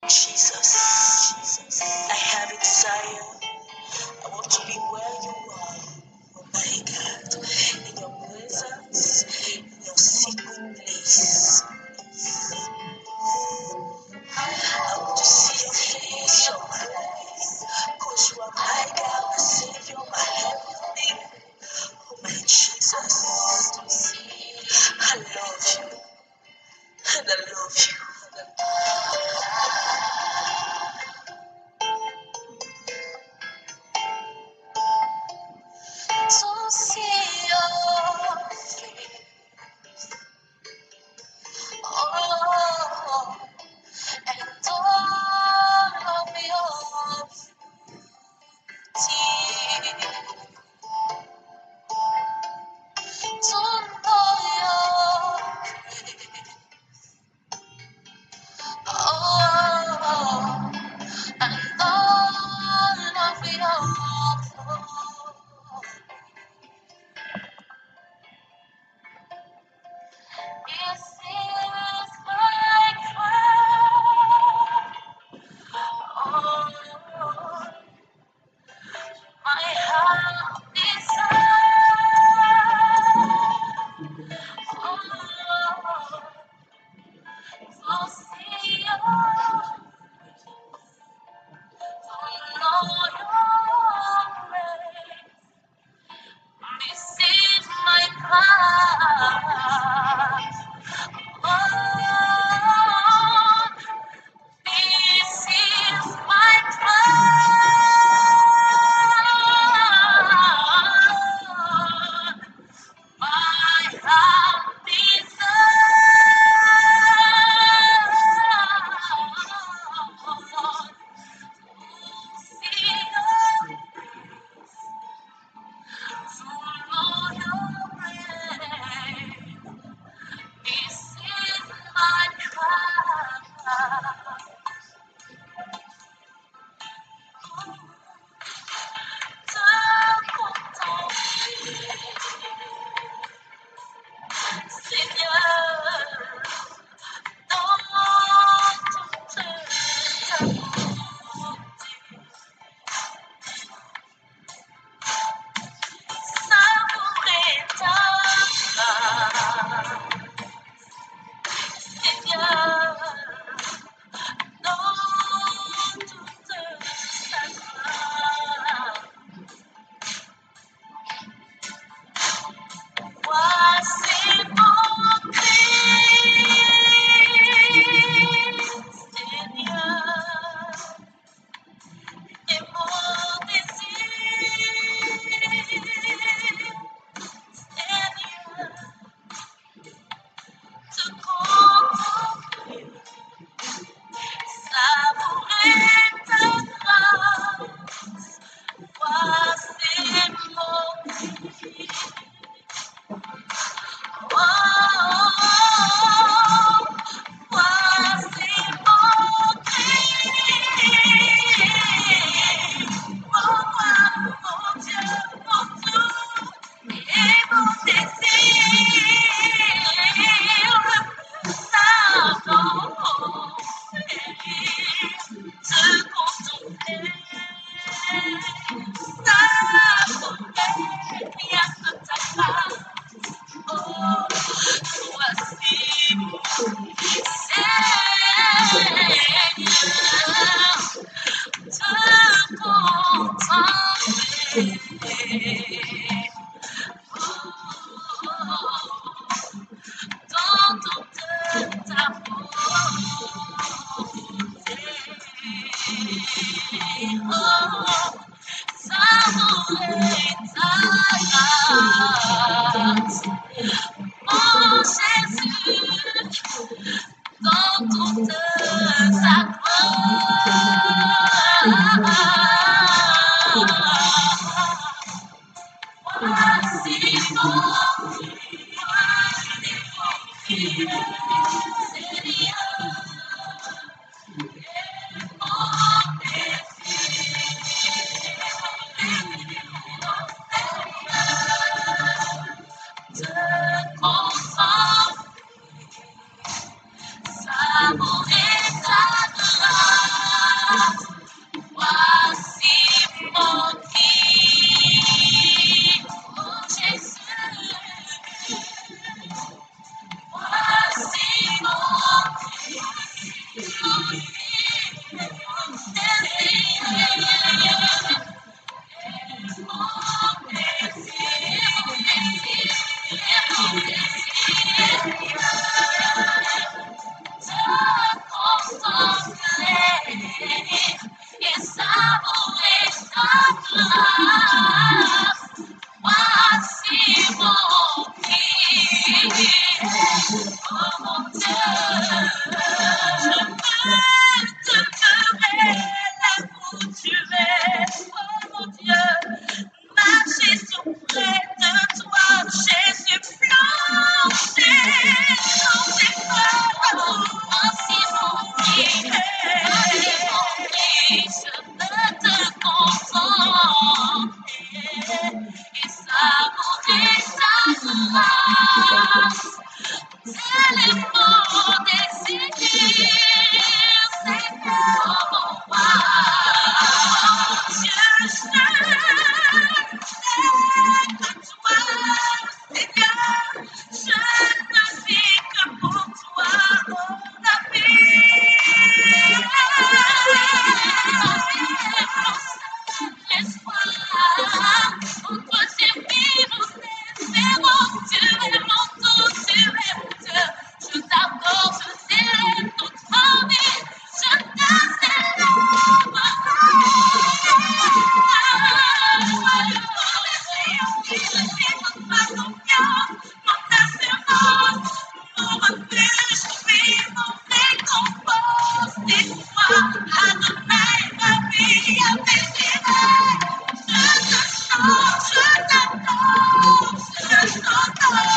Jesus, I have a desire. I want to be where you are. Oh my God, in your presence, in your secret place. I want to see your face, your grace, because you are my God, my Savior, my everything. Oh my Jesus, I love you, and I love you. To see your face, oh, and all of your beauty, to know your grace, oh, and all of your glory. This is my cry, oh, my heart desire, oh, to see you, to know your grace. This is my cry, oh, this is my cry. My heart desires see you, to know your grace. This is my cry. Seigneur, dans toute ta beauté, savourer ta grâce. Seigneur, dans toute ta grâce. Voici mon cri, Seigneur, et mon désir, Seigneur, te contempler, savourer ta grâce. Voici mon cri. Oh, voici mon cri, mon roi, mon Dieu, mon tout, et mon désir, te contempler, savourer bien de ta face. Oh, voici mon Seigneur, te contempler. Oh, dans toute ta beauté. Oh, savourer ta grâce. Oh Jésus, dans toute sa gloire. Voici mon Dieu, Seigneur, mon te contemple, savourer ta grâce. et savourer sa grâce. Voici mon cri, oh mon Dieu, je veux demeurer là où tu es, oh mon Dieu, marcher sur près de toi, Jésus, plonger dans tes bras. Voici mon cri, je veux te confondre et savourer ta grâce. C'est mon désir, Seigneur, mon roi. Je sais que toi, Seigneur, je ne vis que pour toi, mon ami. L'espoir, mon troisième vie, mon mon Dieu, mon tout, tu es mon Dieu. Je t'adore, je t'aime toute ma vie. Je te célèbre. Je suis toute ma confiance, mon assurance, mon refuge, mon réconfort. C'est toi, Adonai, ma vie a désiré. Je te chante, je t'adore, je t'adore.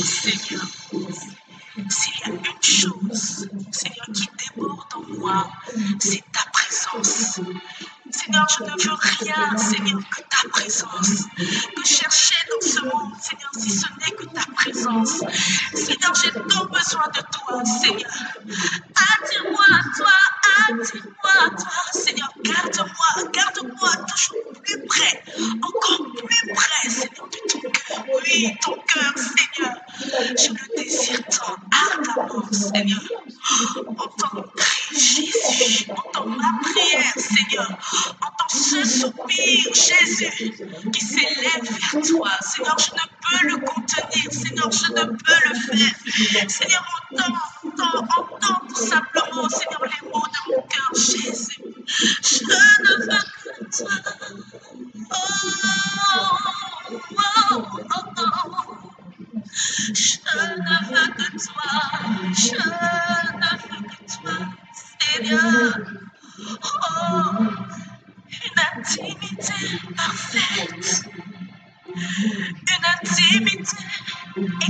Seigneur, s'il y a une chose, Seigneur, qui déborde en moi, c'est ta présence. Seigneur, je ne veux rien, Seigneur, que ta présence. Que chercher dans ce monde, Seigneur, si ce n'est que ta présence. Seigneur, j'ai tant besoin de toi, Seigneur. Attire-moi à toi, attire-moi à toi. Seigneur, garde-moi toujours plus près, encore plus près, Seigneur, de ton cœur. Oui, ton cœur, Seigneur. Je le désire tant ardemment, Seigneur. Entends mon cri, Jésus. Entends ma prière, Seigneur. Entends ce soupir, Jésus, qui s'élève vers toi. Seigneur, je ne peux le contenir. Seigneur, je ne peux le faire. Seigneur, entends tout simplement, Seigneur, les mots de mon cœur, Jésus. Je ne veux que toi. Oh, oh, oh, oh. Je ne veux que toi, je ne veux que toi, Seigneur. Oh, une intimité parfaite, une intimité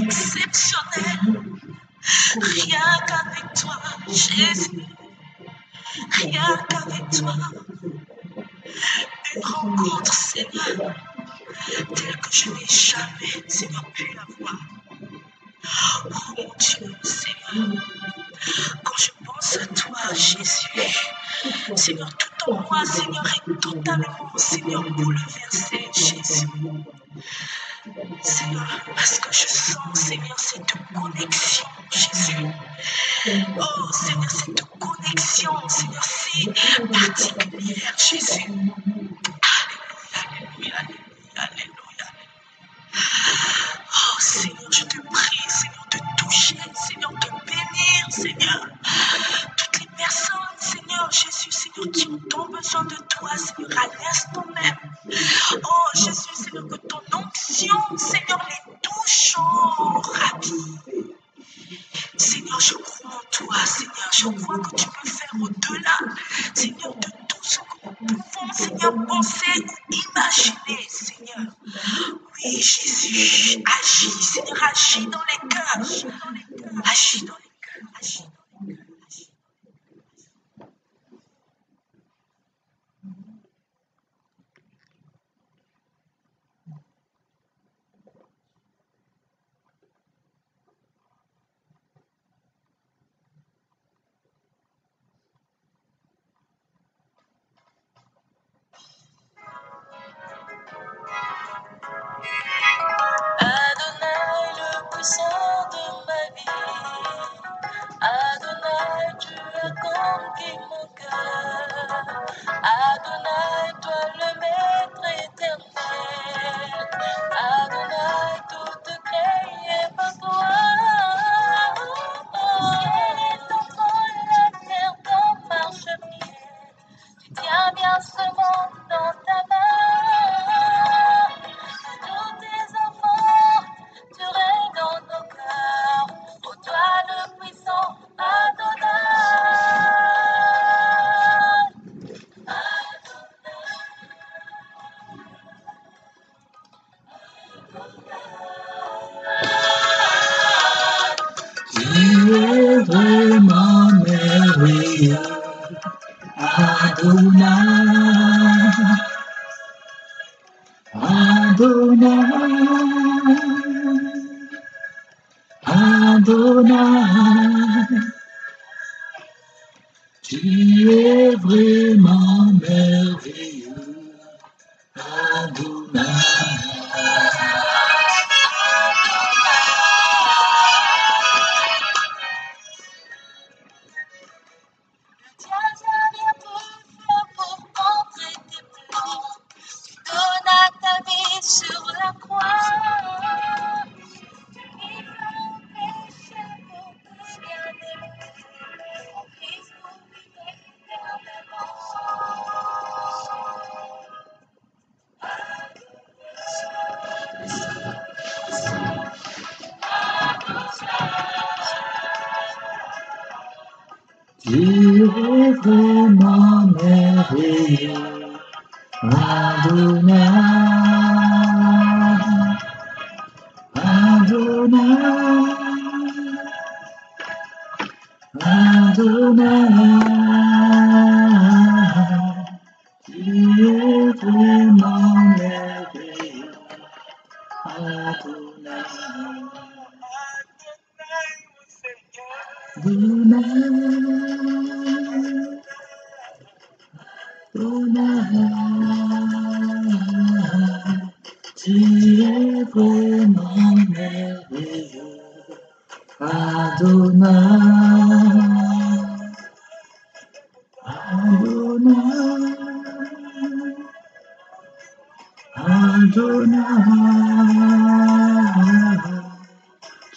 exceptionnelle. Rien qu'avec toi, Jésus, rien qu'avec toi. Une rencontre, Seigneur, telle que je n'ai jamais, Seigneur, pu avoir. Oh mon Dieu, Seigneur, quand je pense à toi, Jésus, Seigneur, tout en moi, Seigneur, est totalement, Seigneur, bouleversé, Jésus. Seigneur, parce que je sens, Seigneur, cette connexion, Jésus. Oh, Seigneur, cette connexion, Seigneur, si particulière, Jésus. Alléluia, alléluia, alléluia. Oh, Seigneur, je te prie, Seigneur, de toucher, Seigneur, de bénir, Seigneur. Toutes les personnes, Seigneur, Jésus, Seigneur, qui ont tant besoin de toi, Seigneur, à l'instant même. Oh, Jésus, Seigneur, que ton onction, Seigneur, les touche en rapide. Seigneur, je crois en toi, Seigneur, je crois que tu peux faire au-delà, Seigneur, de tout ce que nous pouvons, Seigneur, penser ou imaginer, Seigneur. Oui, Jésus, agis, Seigneur, agis dans les cœurs, agis dans les cœurs, agis dans les cœurs. Adonai, le puissant de ma vie, Adonai, tu es vraiment merveilleux, Adonai. Sur la croix, Tu es vraiment merveilleux, Adonai, Adonai, Adonai, tu es vraiment merveilleux, Adonai, tu es vraiment merveilleux, Adonai, Adonai, Adonai,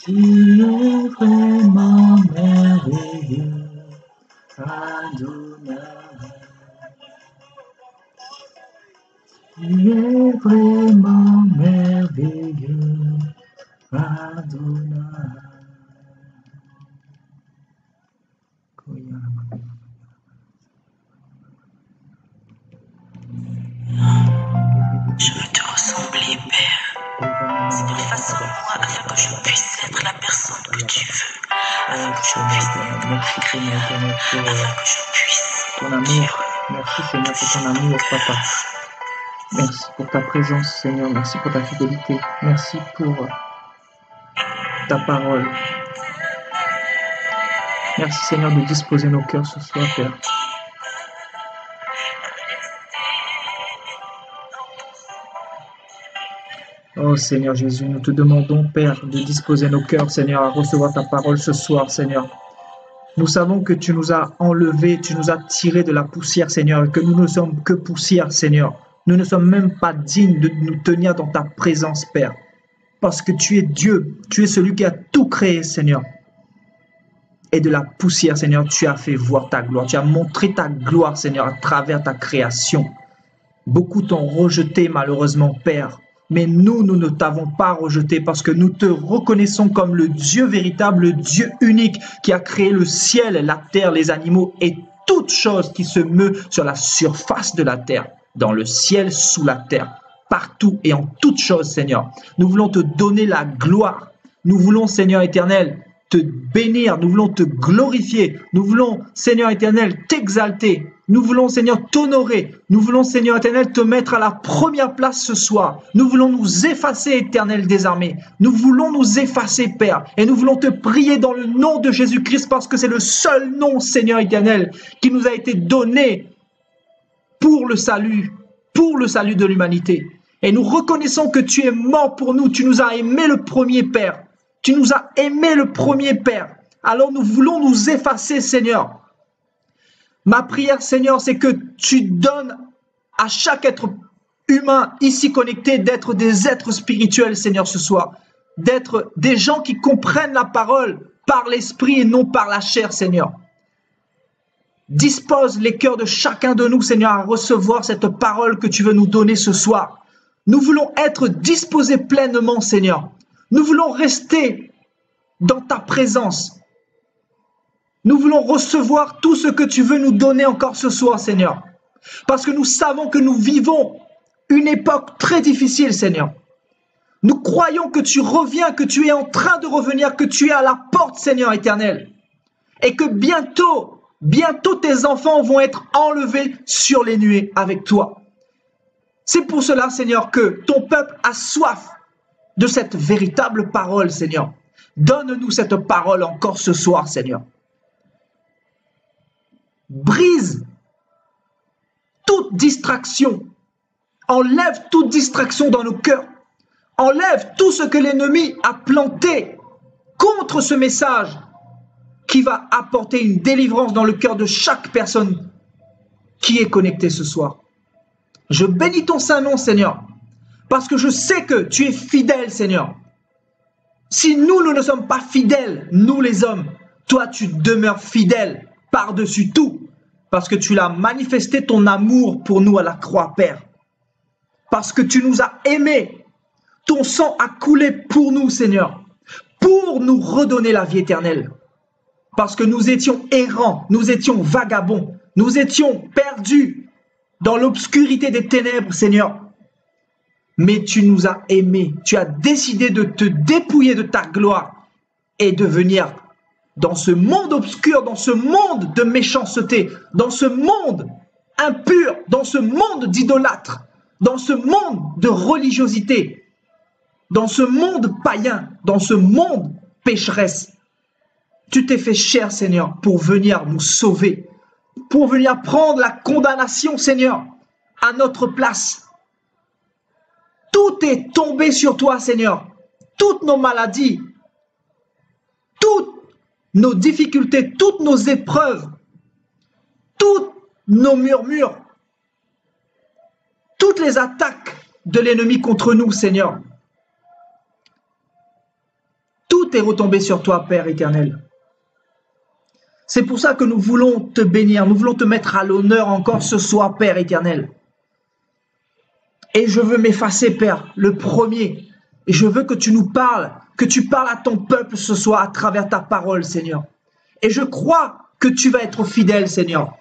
tu es vraiment merveilleux, Adonai. Tu es vraiment merveilleux, Adonai. Je veux te ressembler, Père. Seigneur, façonne-moi afin que je puisse être la personne que tu veux, afin que je puisse être agréable, afin que je puisse ton amour. Merci Seigneur pour ton amour, Papa. Merci pour ta présence, Seigneur. Merci pour ta fidélité. Merci pour ta parole. Merci Seigneur de disposer nos cœurs ce soir, Père. Oh Seigneur Jésus, nous te demandons, Père, de disposer nos cœurs, Seigneur, à recevoir ta parole ce soir, Seigneur. Nous savons que tu nous as enlevés, tu nous as tirés de la poussière, Seigneur, et que nous ne sommes que poussière, Seigneur. Nous ne sommes même pas dignes de nous tenir dans ta présence, Père. Parce que tu es Dieu, tu es celui qui a tout créé, Seigneur. Et de la poussière, Seigneur, tu as fait voir ta gloire. Tu as montré ta gloire, Seigneur, à travers ta création. Beaucoup t'ont rejeté, malheureusement, Père. Mais nous ne t'avons pas rejeté parce que nous te reconnaissons comme le Dieu véritable, le Dieu unique qui a créé le ciel, la terre, les animaux et toute chose qui se meut sur la surface de la terre, dans le ciel, sous la terre, partout et en toute chose, Seigneur. Nous voulons te donner la gloire. Nous voulons, Seigneur éternel, te bénir. Nous voulons te glorifier. Nous voulons, Seigneur éternel, t'exalter. Nous voulons, Seigneur, t'honorer. Nous voulons, Seigneur éternel, te mettre à la première place ce soir. Nous voulons nous effacer, éternel des armées. Nous voulons nous effacer, Père. Et nous voulons te prier dans le nom de Jésus-Christ parce que c'est le seul nom, Seigneur éternel, qui nous a été donné pour le salut de l'humanité. Et nous reconnaissons que tu es mort pour nous. Tu nous as aimé le premier, Père. Tu nous as aimé le premier, Père. Alors nous voulons nous effacer, Seigneur. Ma prière, Seigneur, c'est que tu donnes à chaque être humain ici connecté d'être des êtres spirituels, Seigneur, ce soir. D'être des gens qui comprennent la parole par l'esprit et non par la chair, Seigneur. Dispose les cœurs de chacun de nous, Seigneur, à recevoir cette parole que tu veux nous donner ce soir. Nous voulons être disposés pleinement, Seigneur. Nous voulons rester dans ta présence. Nous voulons recevoir tout ce que tu veux nous donner encore ce soir, Seigneur. Parce que nous savons que nous vivons une époque très difficile, Seigneur. Nous croyons que tu reviens, que tu es en train de revenir, que tu es à la porte, Seigneur éternel. Et que bientôt, Bientôt tes enfants vont être enlevés sur les nuées avec toi. C'est pour cela, Seigneur, que ton peuple a soif de cette véritable parole, Seigneur. Donne-nous cette parole encore ce soir, Seigneur. Brise toute distraction. Enlève toute distraction dans nos cœurs. Enlève tout ce que l'ennemi a planté contre ce message qui va apporter une délivrance dans le cœur de chaque personne qui est connectée ce soir. Je bénis ton saint nom, Seigneur, parce que je sais que tu es fidèle, Seigneur. Si nous ne sommes pas fidèles, nous les hommes, toi tu demeures fidèle par-dessus tout, parce que tu l'as manifesté ton amour pour nous à la croix, Père. Parce que tu nous as aimés, ton sang a coulé pour nous, Seigneur, pour nous redonner la vie éternelle. Parce que nous étions errants, nous étions vagabonds, nous étions perdus dans l'obscurité des ténèbres, Seigneur. Mais tu nous as aimés, tu as décidé de te dépouiller de ta gloire et de venir dans ce monde obscur, dans ce monde de méchanceté, dans ce monde impur, dans ce monde d'idolâtres, dans ce monde de religiosité, dans ce monde païen, dans ce monde pécheresse. Tu t'es fait chair, Seigneur, pour venir nous sauver, pour venir prendre la condamnation, Seigneur, à notre place. Tout est tombé sur toi, Seigneur. Toutes nos maladies, toutes nos difficultés, toutes nos épreuves, tous nos murmures, toutes les attaques de l'ennemi contre nous, Seigneur. Tout est retombé sur toi, Père éternel. C'est pour ça que nous voulons te bénir, nous voulons te mettre à l'honneur encore ce soir, Père éternel. Et je veux m'effacer, Père, le premier. Et je veux que tu nous parles, que tu parles à ton peuple ce soir à travers ta parole, Seigneur. Et je crois que tu vas être fidèle, Seigneur.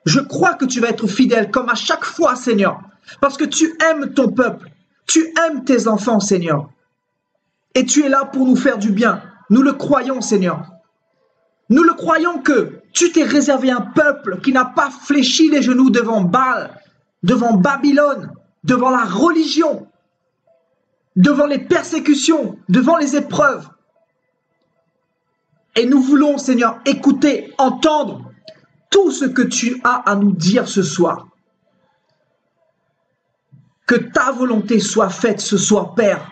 Je crois que tu vas être fidèle comme à chaque fois, Seigneur. Parce que tu aimes ton peuple. Tu aimes tes enfants, Seigneur. Et tu es là pour nous faire du bien. Nous le croyons, Seigneur. Nous le croyons que tu t'es réservé un peuple qui n'a pas fléchi les genoux devant Baal, devant Babylone, devant la religion, devant les persécutions, devant les épreuves. Et nous voulons, Seigneur, écouter, entendre tout ce que tu as à nous dire ce soir. Que ta volonté soit faite ce soir, Père.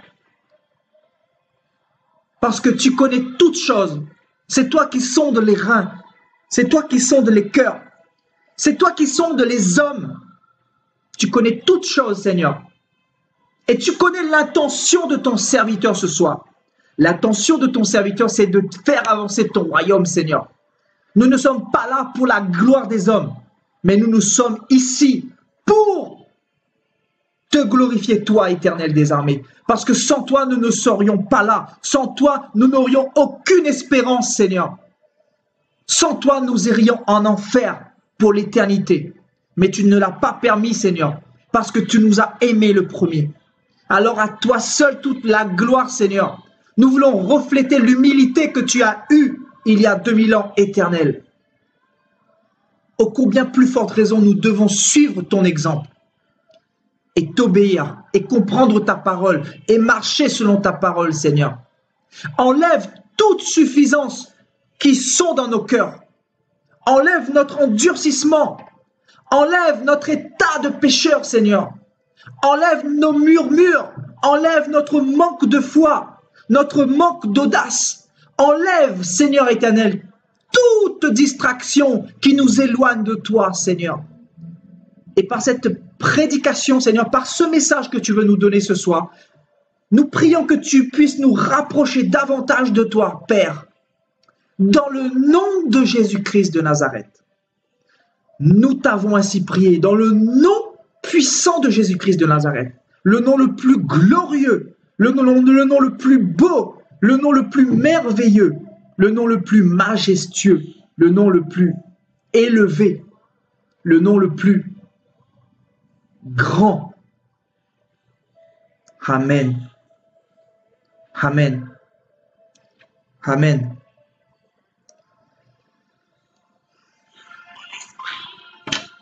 Parce que tu connais toutes choses. C'est toi qui sondes les reins. C'est toi qui sondes les cœurs. C'est toi qui sondes les hommes. Tu connais toutes choses, Seigneur. Et tu connais l'intention de ton serviteur ce soir. L'intention de ton serviteur, c'est de faire avancer ton royaume, Seigneur. Nous ne sommes pas là pour la gloire des hommes, mais nous sommes ici pour te glorifier, toi, éternel des armées. Parce que sans toi, nous ne serions pas là. Sans toi, nous n'aurions aucune espérance, Seigneur. Sans toi, nous irions en enfer pour l'éternité. Mais tu ne l'as pas permis, Seigneur, parce que tu nous as aimés le premier. Alors à toi seul toute la gloire, Seigneur. Nous voulons refléter l'humilité que tu as eue il y a 2000 ans, éternel. Au combien plus forte raison nous devons suivre ton exemple et t'obéir et comprendre ta parole et marcher selon ta parole, Seigneur. Enlève toute suffisance qui sont dans nos cœurs. Enlève notre endurcissement. Enlève notre état de pécheur, Seigneur. Enlève nos murmures. Enlève notre manque de foi, notre manque d'audace. Enlève, Seigneur éternel, toute distraction qui nous éloigne de toi, Seigneur. Et par cette prédication, Seigneur, par ce message que tu veux nous donner ce soir, nous prions que tu puisses nous rapprocher davantage de toi, Père. Dans le nom de Jésus-Christ de Nazareth. Nous t'avons ainsi prié dans le nom puissant de Jésus-Christ de Nazareth. Le nom le plus glorieux, le nom le plus beau, le nom le plus merveilleux, le nom le plus majestueux, le nom le plus élevé, le nom le plus grand. Amen. Amen. Amen.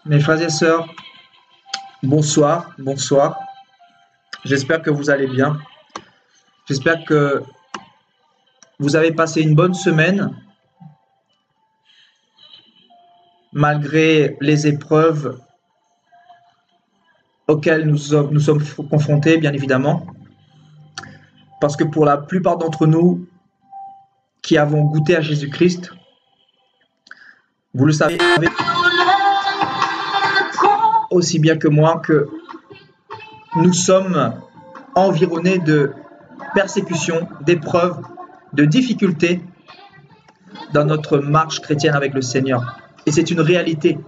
Mes frères et sœurs, bonsoir, bonsoir. J'espère que vous allez bien. J'espère que vous avez passé une bonne semaine malgré les épreuves auxquelles nous sommes confrontés, bien évidemment. Parce que pour la plupart d'entre nous qui avons goûté à Jésus-Christ, vous le savez aussi bien que moi que nous sommes environnés de persécutions, d'épreuves, de difficultés dans notre marche chrétienne avec le Seigneur. Et c'est une réalité.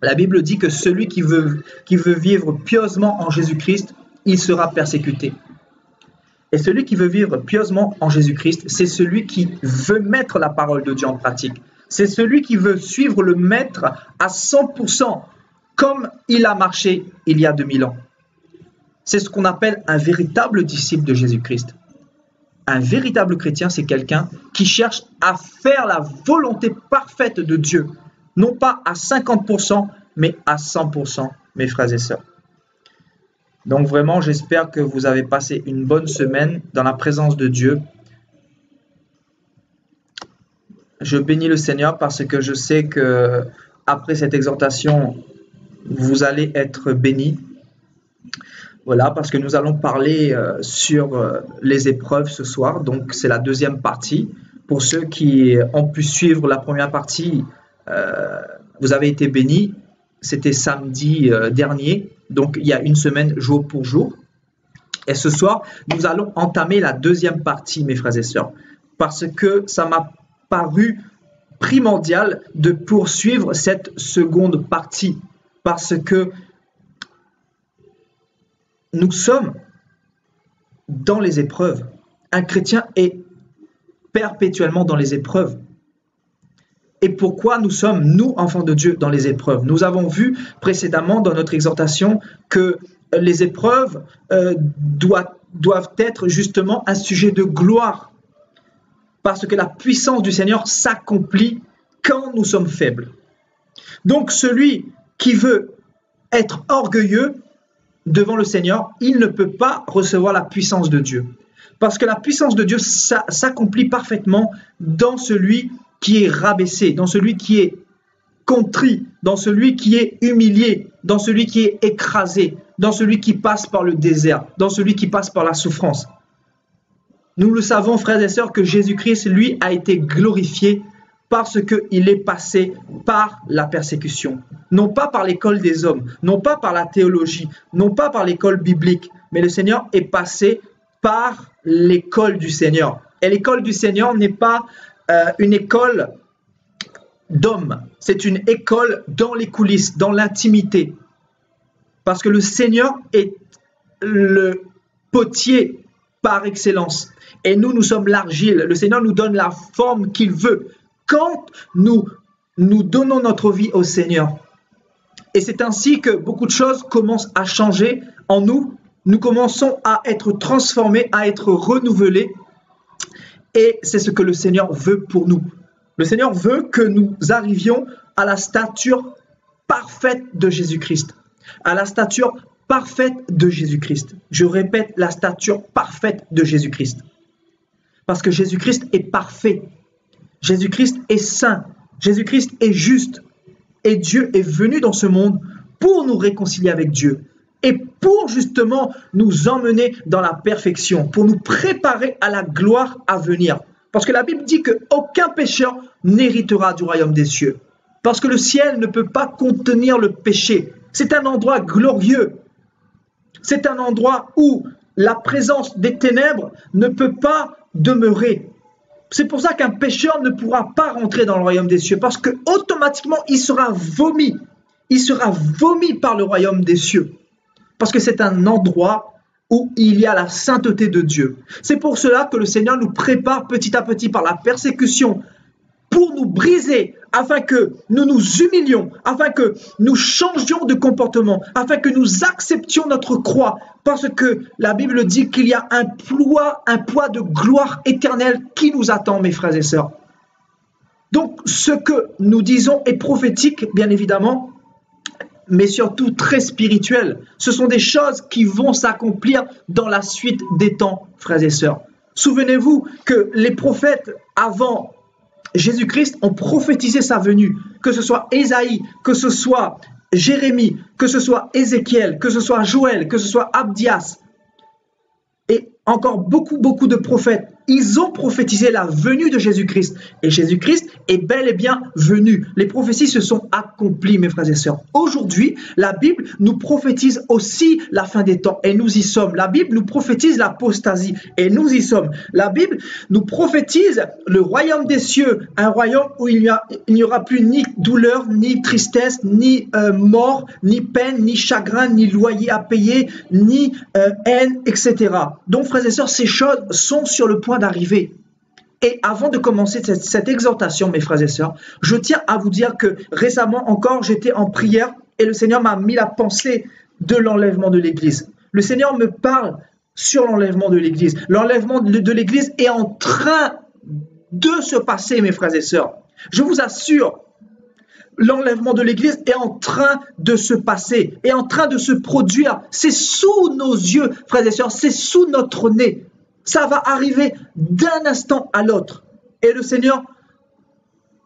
La Bible dit que celui qui veut vivre pieusement en Jésus-Christ, il sera persécuté. Et celui qui veut vivre pieusement en Jésus-Christ, c'est celui qui veut mettre la parole de Dieu en pratique. C'est celui qui veut suivre le Maître à 100%, comme il a marché il y a 2000 ans. C'est ce qu'on appelle un véritable disciple de Jésus-Christ. Un véritable chrétien, c'est quelqu'un qui cherche à faire la volonté parfaite de Dieu. Non pas à 50%, mais à 100%, mes frères et sœurs. Donc vraiment, j'espère que vous avez passé une bonne semaine dans la présence de Dieu. Je bénis le Seigneur parce que je sais que après cette exhortation, vous allez être bénis. Voilà, parce que nous allons parler sur les épreuves ce soir. Donc, c'est la deuxième partie. Pour ceux qui ont pu suivre la première partie, vous avez été bénis. C'était samedi dernier. Donc, il y a une semaine, jour pour jour. Et ce soir, nous allons entamer la deuxième partie, mes frères et sœurs. Parce que ça m'a paru primordial de poursuivre cette seconde partie. Parce que nous sommes dans les épreuves. Un chrétien est perpétuellement dans les épreuves. Et pourquoi nous sommes, nous, enfants de Dieu, dans les épreuves? Nous avons vu précédemment dans notre exhortation que les épreuves doivent être justement un sujet de gloire. Parce que la puissance du Seigneur s'accomplit quand nous sommes faibles. Donc celui qui veut être orgueilleux devant le Seigneur, il ne peut pas recevoir la puissance de Dieu. Parce que la puissance de Dieu s'accomplit parfaitement dans celui qui est rabaissé, dans celui qui est contrit, dans celui qui est humilié, dans celui qui est écrasé, dans celui qui passe par le désert, dans celui qui passe par la souffrance. Nous le savons, frères et sœurs, que Jésus-Christ, lui, a été glorifié parce qu'il est passé par la persécution. Non pas par l'école des hommes, non pas par la théologie, non pas par l'école biblique, mais le Seigneur est passé par l'école du Seigneur. Et l'école du Seigneur n'est pas une école d'hommes, c'est une école dans les coulisses, dans l'intimité. Parce que le Seigneur est le potier par excellence. Et nous sommes l'argile. Le Seigneur nous donne la forme qu'il veut. Quand nous donnons notre vie au Seigneur, et c'est ainsi que beaucoup de choses commencent à changer en nous, nous commençons à être transformés, à être renouvelés, et c'est ce que le Seigneur veut pour nous. Le Seigneur veut que nous arrivions à la stature parfaite de Jésus-Christ, à la stature parfaite de Jésus-Christ. Je répète, la stature parfaite de Jésus-Christ. Parce que Jésus-Christ est parfait. Jésus-Christ est saint, Jésus-Christ est juste et Dieu est venu dans ce monde pour nous réconcilier avec Dieu et pour justement nous emmener dans la perfection, pour nous préparer à la gloire à venir. Parce que la Bible dit qu'aucun pécheur n'héritera du royaume des cieux. Parce que le ciel ne peut pas contenir le péché. C'est un endroit glorieux. C'est un endroit où la présence des ténèbres ne peut pas demeurer. C'est pour ça qu'un pécheur ne pourra pas rentrer dans le royaume des cieux, parce que automatiquement il sera vomi. Il sera vomi par le royaume des cieux, parce que c'est un endroit où il y a la sainteté de Dieu. C'est pour cela que le Seigneur nous prépare petit à petit par la persécution pour nous briser, afin que nous nous humilions, afin que nous changions de comportement, afin que nous acceptions notre croix, parce que la Bible dit qu'il y a un poids de gloire éternelle qui nous attend, mes frères et sœurs. Donc, ce que nous disons est prophétique, bien évidemment, mais surtout très spirituelles. Ce sont des choses qui vont s'accomplir dans la suite des temps, frères et sœurs. Souvenez-vous que les prophètes avant Jésus-Christ ont prophétisé sa venue, que ce soit Ésaïe, que ce soit Jérémie, que ce soit Ézéchiel, que ce soit Joël, que ce soit Abdias, et encore beaucoup de prophètes. Ils ont prophétisé la venue de Jésus-Christ. Et Jésus-Christ est bel et bien venu. Les prophéties se sont accomplies, mes frères et sœurs. Aujourd'hui, la Bible nous prophétise aussi la fin des temps. Et nous y sommes. La Bible nous prophétise l'apostasie. Et nous y sommes. La Bible nous prophétise le royaume des cieux. Un royaume où il n'y aura plus ni douleur, ni tristesse, ni mort, ni peine, ni chagrin, ni loyer à payer, ni haine, etc. Donc, frères et sœurs, ces choses sont sur le point d'arriver. Et avant de commencer cette exhortation, mes frères et sœurs, je tiens à vous dire que récemment encore, j'étais en prière et le Seigneur m'a mis la pensée de l'enlèvement de l'Église. Le Seigneur me parle sur l'enlèvement de l'Église. L'enlèvement de l'Église est en train de se passer, mes frères et sœurs. Je vous assure, l'enlèvement de l'Église est en train de se passer, est en train de se produire. C'est sous nos yeux, frères et sœurs, c'est sous notre nez. Ça va arriver d'un instant à l'autre. Et le Seigneur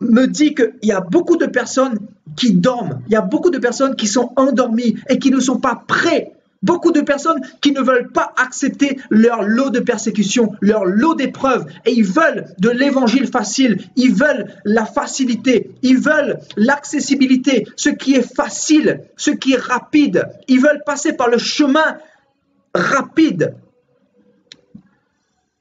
me dit qu'il y a beaucoup de personnes qui dorment. Il y a beaucoup de personnes qui sont endormies et qui ne sont pas prêtes. Beaucoup de personnes qui ne veulent pas accepter leur lot de persécution, leur lot d'épreuves. Et ils veulent de l'évangile facile. Ils veulent la facilité. Ils veulent l'accessibilité. Ce qui est facile, ce qui est rapide. Ils veulent passer par le chemin rapide.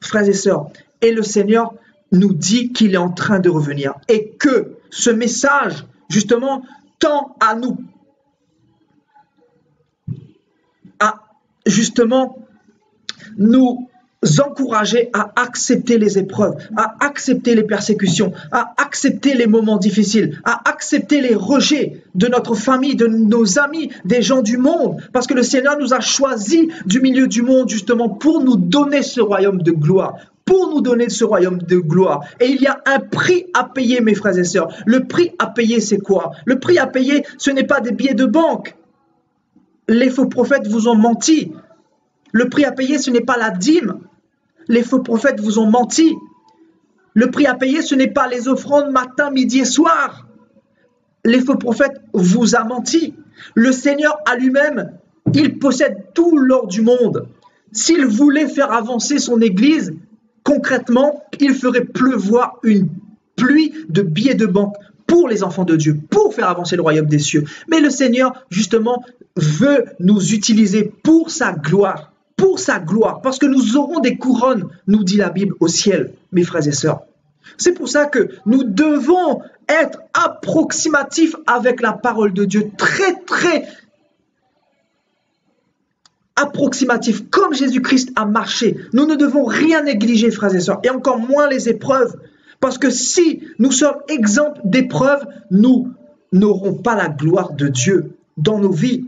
Frères et sœurs, et le Seigneur nous dit qu'il est en train de revenir et que ce message, justement, tend à nous, nous encourager à accepter les épreuves, à accepter les persécutions, à accepter les moments difficiles, à accepter les rejets de notre famille, de nos amis, des gens du monde, parce que le Seigneur nous a choisis du milieu du monde justement pour nous donner ce royaume de gloire, pour nous donner ce royaume de gloire. Et il y a un prix à payer, mes frères et sœurs. Le prix à payer, c'est quoi? Le prix à payer, ce n'est pas des billets de banque. Les faux prophètes vous ont menti. Le prix à payer, ce n'est pas la dîme. Les faux prophètes vous ont menti. Le prix à payer, ce n'est pas les offrandes matin, midi et soir. Les faux prophètes vous ont menti. Le Seigneur à lui-même, il possède tout l'or du monde. S'il voulait faire avancer son Église, concrètement, il ferait pleuvoir une pluie de billets de banque pour les enfants de Dieu, pour faire avancer le royaume des cieux. Mais le Seigneur, justement, veut nous utiliser pour sa gloire. Pour sa gloire, parce que nous aurons des couronnes, nous dit la Bible, au ciel, mes frères et sœurs. C'est pour ça que nous devons être approximatifs avec la parole de Dieu, très approximatifs, comme Jésus-Christ a marché. Nous ne devons rien négliger, frères et sœurs, et encore moins les épreuves, parce que si nous sommes exempts d'épreuves, nous n'aurons pas la gloire de Dieu dans nos vies,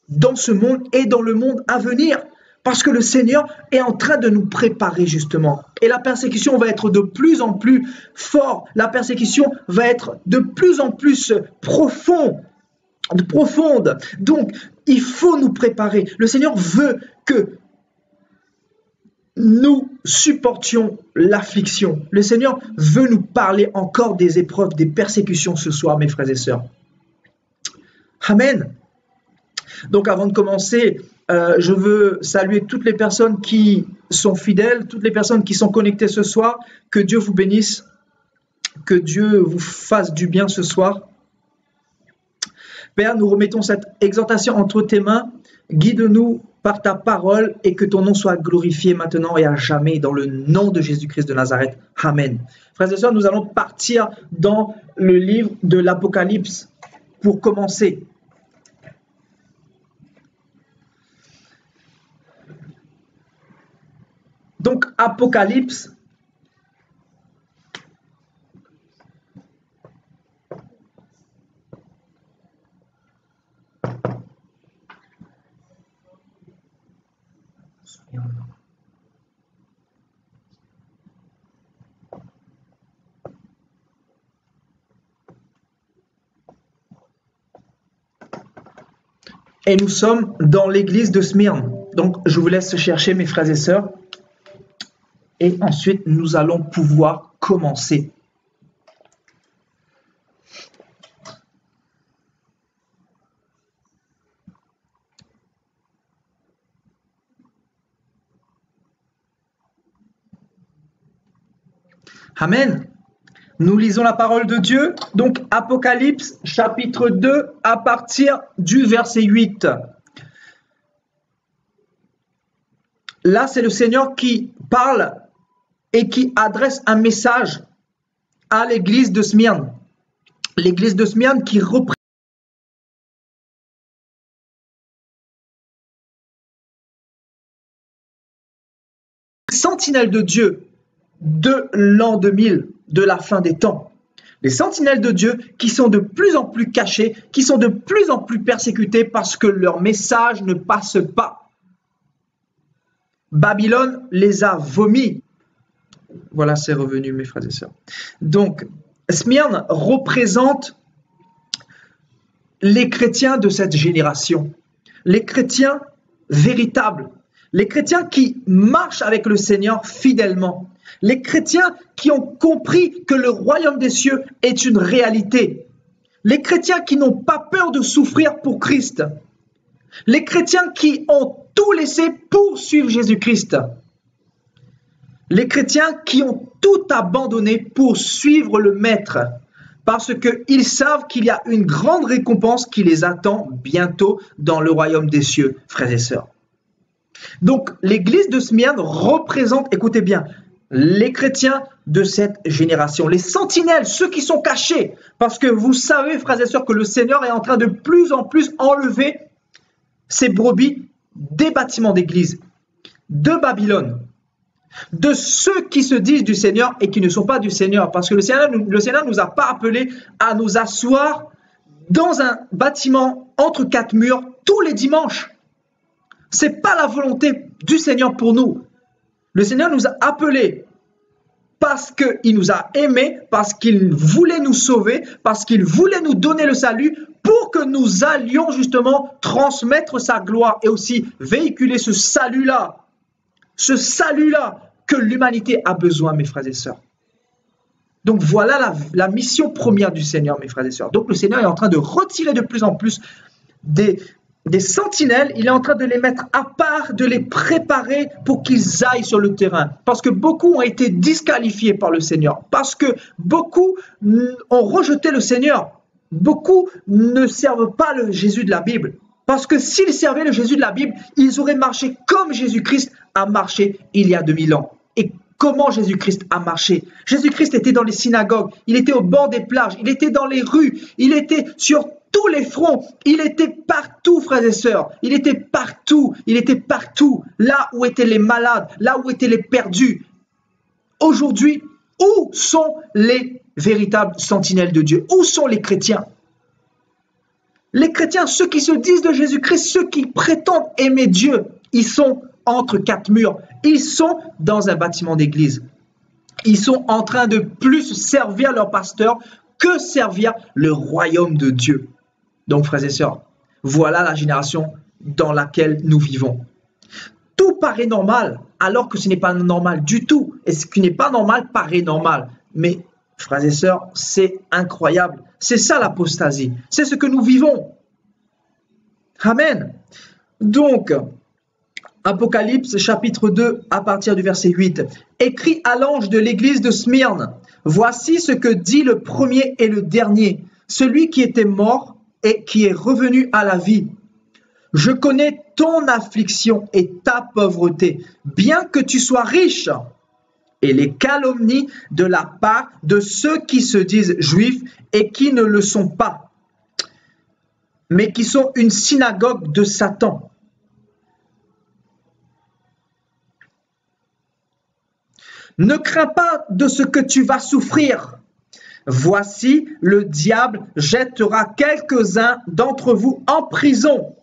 dans ce monde et dans le monde à venir. Parce que le Seigneur est en train de nous préparer justement. Et la persécution va être de plus en plus forte. La persécution va être de plus en plus profonde. Donc, il faut nous préparer. Le Seigneur veut que nous supportions l'affliction. Le Seigneur veut nous parler encore des épreuves, des persécutions ce soir, mes frères et sœurs. Amen. Donc, avant de commencer, je veux saluer toutes les personnes qui sont fidèles, toutes les personnes qui sont connectées ce soir. Que Dieu vous bénisse, que Dieu vous fasse du bien ce soir. Père, nous remettons cette exhortation entre tes mains. Guide-nous par ta parole et que ton nom soit glorifié maintenant et à jamais dans le nom de Jésus-Christ de Nazareth. Amen. Frères et sœurs, nous allons partir dans le livre de l'Apocalypse pour commencer. Donc, Apocalypse, Et nous sommes dans l'église de Smyrne. Donc, je vous laisse chercher, mes frères et sœurs. Et ensuite, nous allons pouvoir commencer. Amen. Nous lisons la parole de Dieu. Donc, Apocalypse, chapitre 2, à partir du verset 8. Là, c'est le Seigneur qui parle et qui adresse un message à l'église de Smyrne. L'église de Smyrne qui représente les sentinelles de Dieu de l'an 2000, de la fin des temps. Les sentinelles de Dieu qui sont de plus en plus cachées, qui sont de plus en plus persécutées parce que leur message ne passe pas. Babylone les a vomis. Voilà, c'est revenu, mes frères et sœurs. Donc, Smyrne représente les chrétiens de cette génération, les chrétiens véritables, les chrétiens qui marchent avec le Seigneur fidèlement, les chrétiens qui ont compris que le royaume des cieux est une réalité, les chrétiens qui n'ont pas peur de souffrir pour Christ, les chrétiens qui ont tout laissé pour suivre Jésus-Christ, les chrétiens qui ont tout abandonné pour suivre le Maître, parce qu'ils savent qu'il y a une grande récompense qui les attend bientôt dans le royaume des cieux, frères et sœurs. Donc, l'église de Smyrne représente, écoutez bien, les chrétiens de cette génération, les sentinelles, ceux qui sont cachés, parce que vous savez, frères et sœurs, que le Seigneur est en train de plus en plus enlever ses brebis des bâtiments d'église, de Babylone, de ceux qui se disent du Seigneur et qui ne sont pas du Seigneur, parce que le Seigneur ne nous a pas appelés à nous asseoir dans un bâtiment entre quatre murs tous les dimanches. C'est pas la volonté du Seigneur pour nous. Le Seigneur nous a appelés parce qu'il nous a aimés, parce qu'il voulait nous sauver, parce qu'il voulait nous donner le salut pour que nous allions justement transmettre sa gloire et aussi véhiculer ce salut-là que l'humanité a besoin, mes frères et sœurs. Donc voilà la mission première du Seigneur, mes frères et sœurs. Donc le Seigneur est en train de retirer de plus en plus des sentinelles, il est en train de les mettre à part, de les préparer pour qu'ils aillent sur le terrain. Parce que beaucoup ont été disqualifiés par le Seigneur. Parce que beaucoup ont rejeté le Seigneur. Beaucoup ne servent pas le Jésus de la Bible. Parce que s'ils servaient le Jésus de la Bible, ils auraient marché comme Jésus-Christ a marché il y a 2000 ans. Et comment Jésus-Christ a marché? Jésus-Christ était dans les synagogues, il était au bord des plages, il était dans les rues, il était sur tous les fronts, il était partout, frères et sœurs, il était partout, là où étaient les malades, là où étaient les perdus. Aujourd'hui, où sont les véritables sentinelles de Dieu? Où sont les chrétiens? Les chrétiens, ceux qui se disent de Jésus-Christ, ceux qui prétendent aimer Dieu, ils sont entre quatre murs, ils sont dans un bâtiment d'église. Ils sont en train de plus servir leur pasteur que servir le royaume de Dieu. Donc, frères et sœurs, voilà la génération dans laquelle nous vivons. Tout paraît normal, alors que ce n'est pas normal du tout. Et ce qui n'est pas normal paraît normal. Mais, frères et sœurs, c'est incroyable. C'est ça l'apostasie. C'est ce que nous vivons. Amen. Donc, Apocalypse chapitre 2 à partir du verset 8. Écrit à l'ange de l'église de Smyrne. Voici ce que dit le premier et le dernier, celui qui était mort et qui est revenu à la vie. Je connais ton affliction et ta pauvreté, bien que tu sois riche, et les calomnies de la part de ceux qui se disent juifs et qui ne le sont pas, mais qui sont une synagogue de Satan. Ne crains pas de ce que tu vas souffrir. Voici, le diable jettera quelques-uns d'entre vous en prison,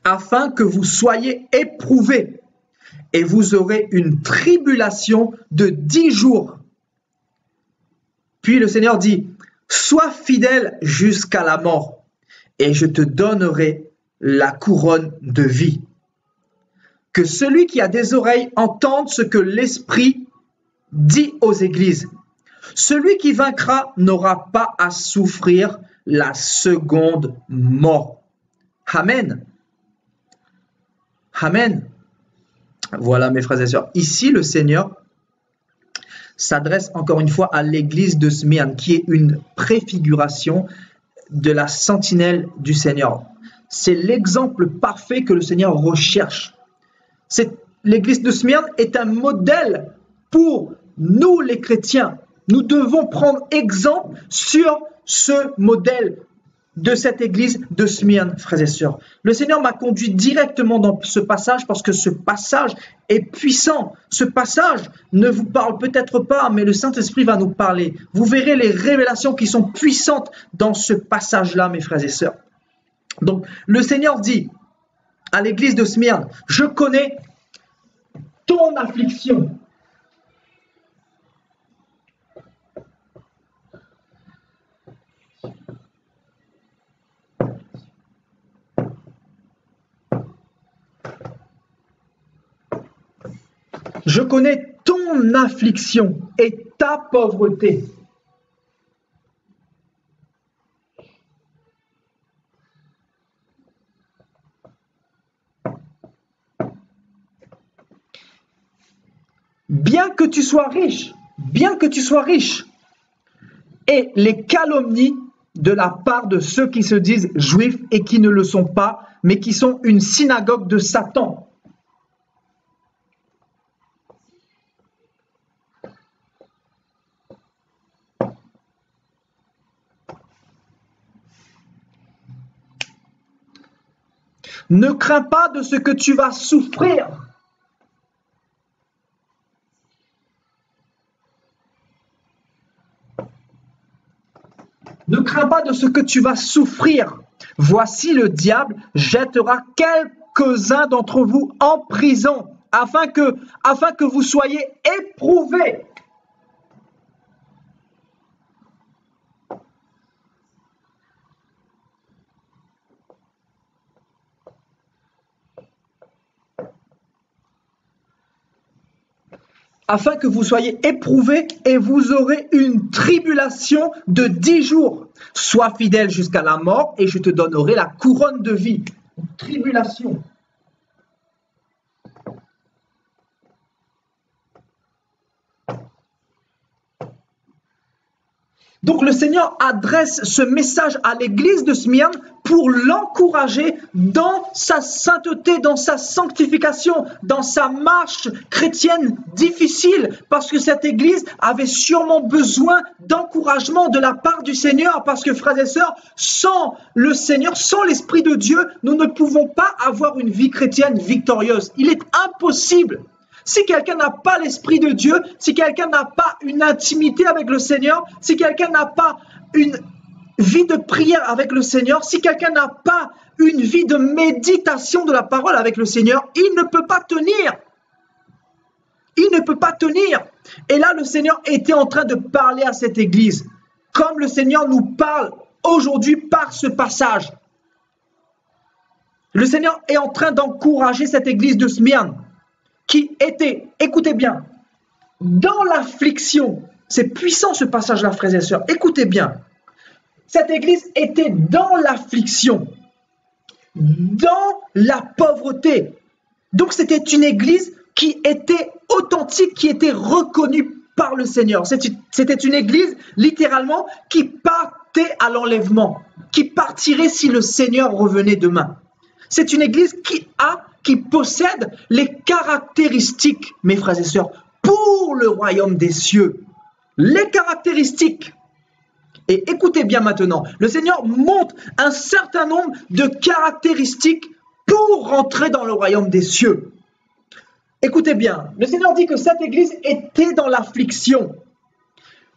afin que vous soyez éprouvés, et vous aurez une tribulation de 10 jours. Puis le Seigneur dit, sois fidèle jusqu'à la mort, et je te donnerai la couronne de vie. Que celui qui a des oreilles entende ce que l'Esprit dit aux églises. Celui qui vaincra n'aura pas à souffrir la seconde mort. Amen. Amen. Voilà mes frères et sœurs. Ici, le Seigneur s'adresse encore une fois à l'église de Smyrne, qui est une préfiguration de la sentinelle du Seigneur. C'est l'exemple parfait que le Seigneur recherche. L'église de Smyrne est un modèle pour nous les chrétiens. Nous devons prendre exemple sur ce modèle de cette église de Smyrne, frères et sœurs. Le Seigneur m'a conduit directement dans ce passage parce que ce passage est puissant. Ce passage ne vous parle peut-être pas, mais le Saint-Esprit va nous parler. Vous verrez les révélations qui sont puissantes dans ce passage-là, mes frères et sœurs. Donc, le Seigneur dit à l'église de Smyrne, « Je connais ton affliction. » Je connais ton affliction et ta pauvreté. Bien que tu sois riche, et les calomnies de la part de ceux qui se disent juifs et qui ne le sont pas, mais qui sont une synagogue de Satan. Ne crains pas de ce que tu vas souffrir. Ne crains pas de ce que tu vas souffrir. Voici le diable jettera quelques-uns d'entre vous en prison afin que vous soyez éprouvés. Afin que vous soyez éprouvés et vous aurez une tribulation de 10 jours. Sois fidèle jusqu'à la mort et je te donnerai la couronne de vie. Une tribulation. Donc le Seigneur adresse ce message à l'église de Smyrne pour l'encourager dans sa sainteté, dans sa sanctification, dans sa marche chrétienne difficile, parce que cette église avait sûrement besoin d'encouragement de la part du Seigneur, parce que frères et sœurs, sans le Seigneur, sans l'Esprit de Dieu, nous ne pouvons pas avoir une vie chrétienne victorieuse. Il est impossible. Si quelqu'un n'a pas l'Esprit de Dieu, si quelqu'un n'a pas une intimité avec le Seigneur, si quelqu'un n'a pas une vie de prière avec le Seigneur, si quelqu'un n'a pas une vie de méditation de la parole avec le Seigneur, il ne peut pas tenir. Il ne peut pas tenir. Et là, le Seigneur était en train de parler à cette église, comme le Seigneur nous parle aujourd'hui par ce passage. Le Seigneur est en train d'encourager cette église de Smyrne, qui était, écoutez bien, dans l'affliction. C'est puissant ce passage-là, frères et sœurs. Écoutez bien. Cette église était dans l'affliction, dans la pauvreté. Donc c'était une église qui était authentique, qui était reconnue par le Seigneur. C'était une église, littéralement, qui partait à l'enlèvement, qui partirait si le Seigneur revenait demain. C'est une église qui possède les caractéristiques, mes frères et sœurs, pour le royaume des cieux. Les caractéristiques. Et écoutez bien maintenant, le Seigneur montre un certain nombre de caractéristiques pour rentrer dans le royaume des cieux. Écoutez bien, le Seigneur dit que cette église était dans l'affliction,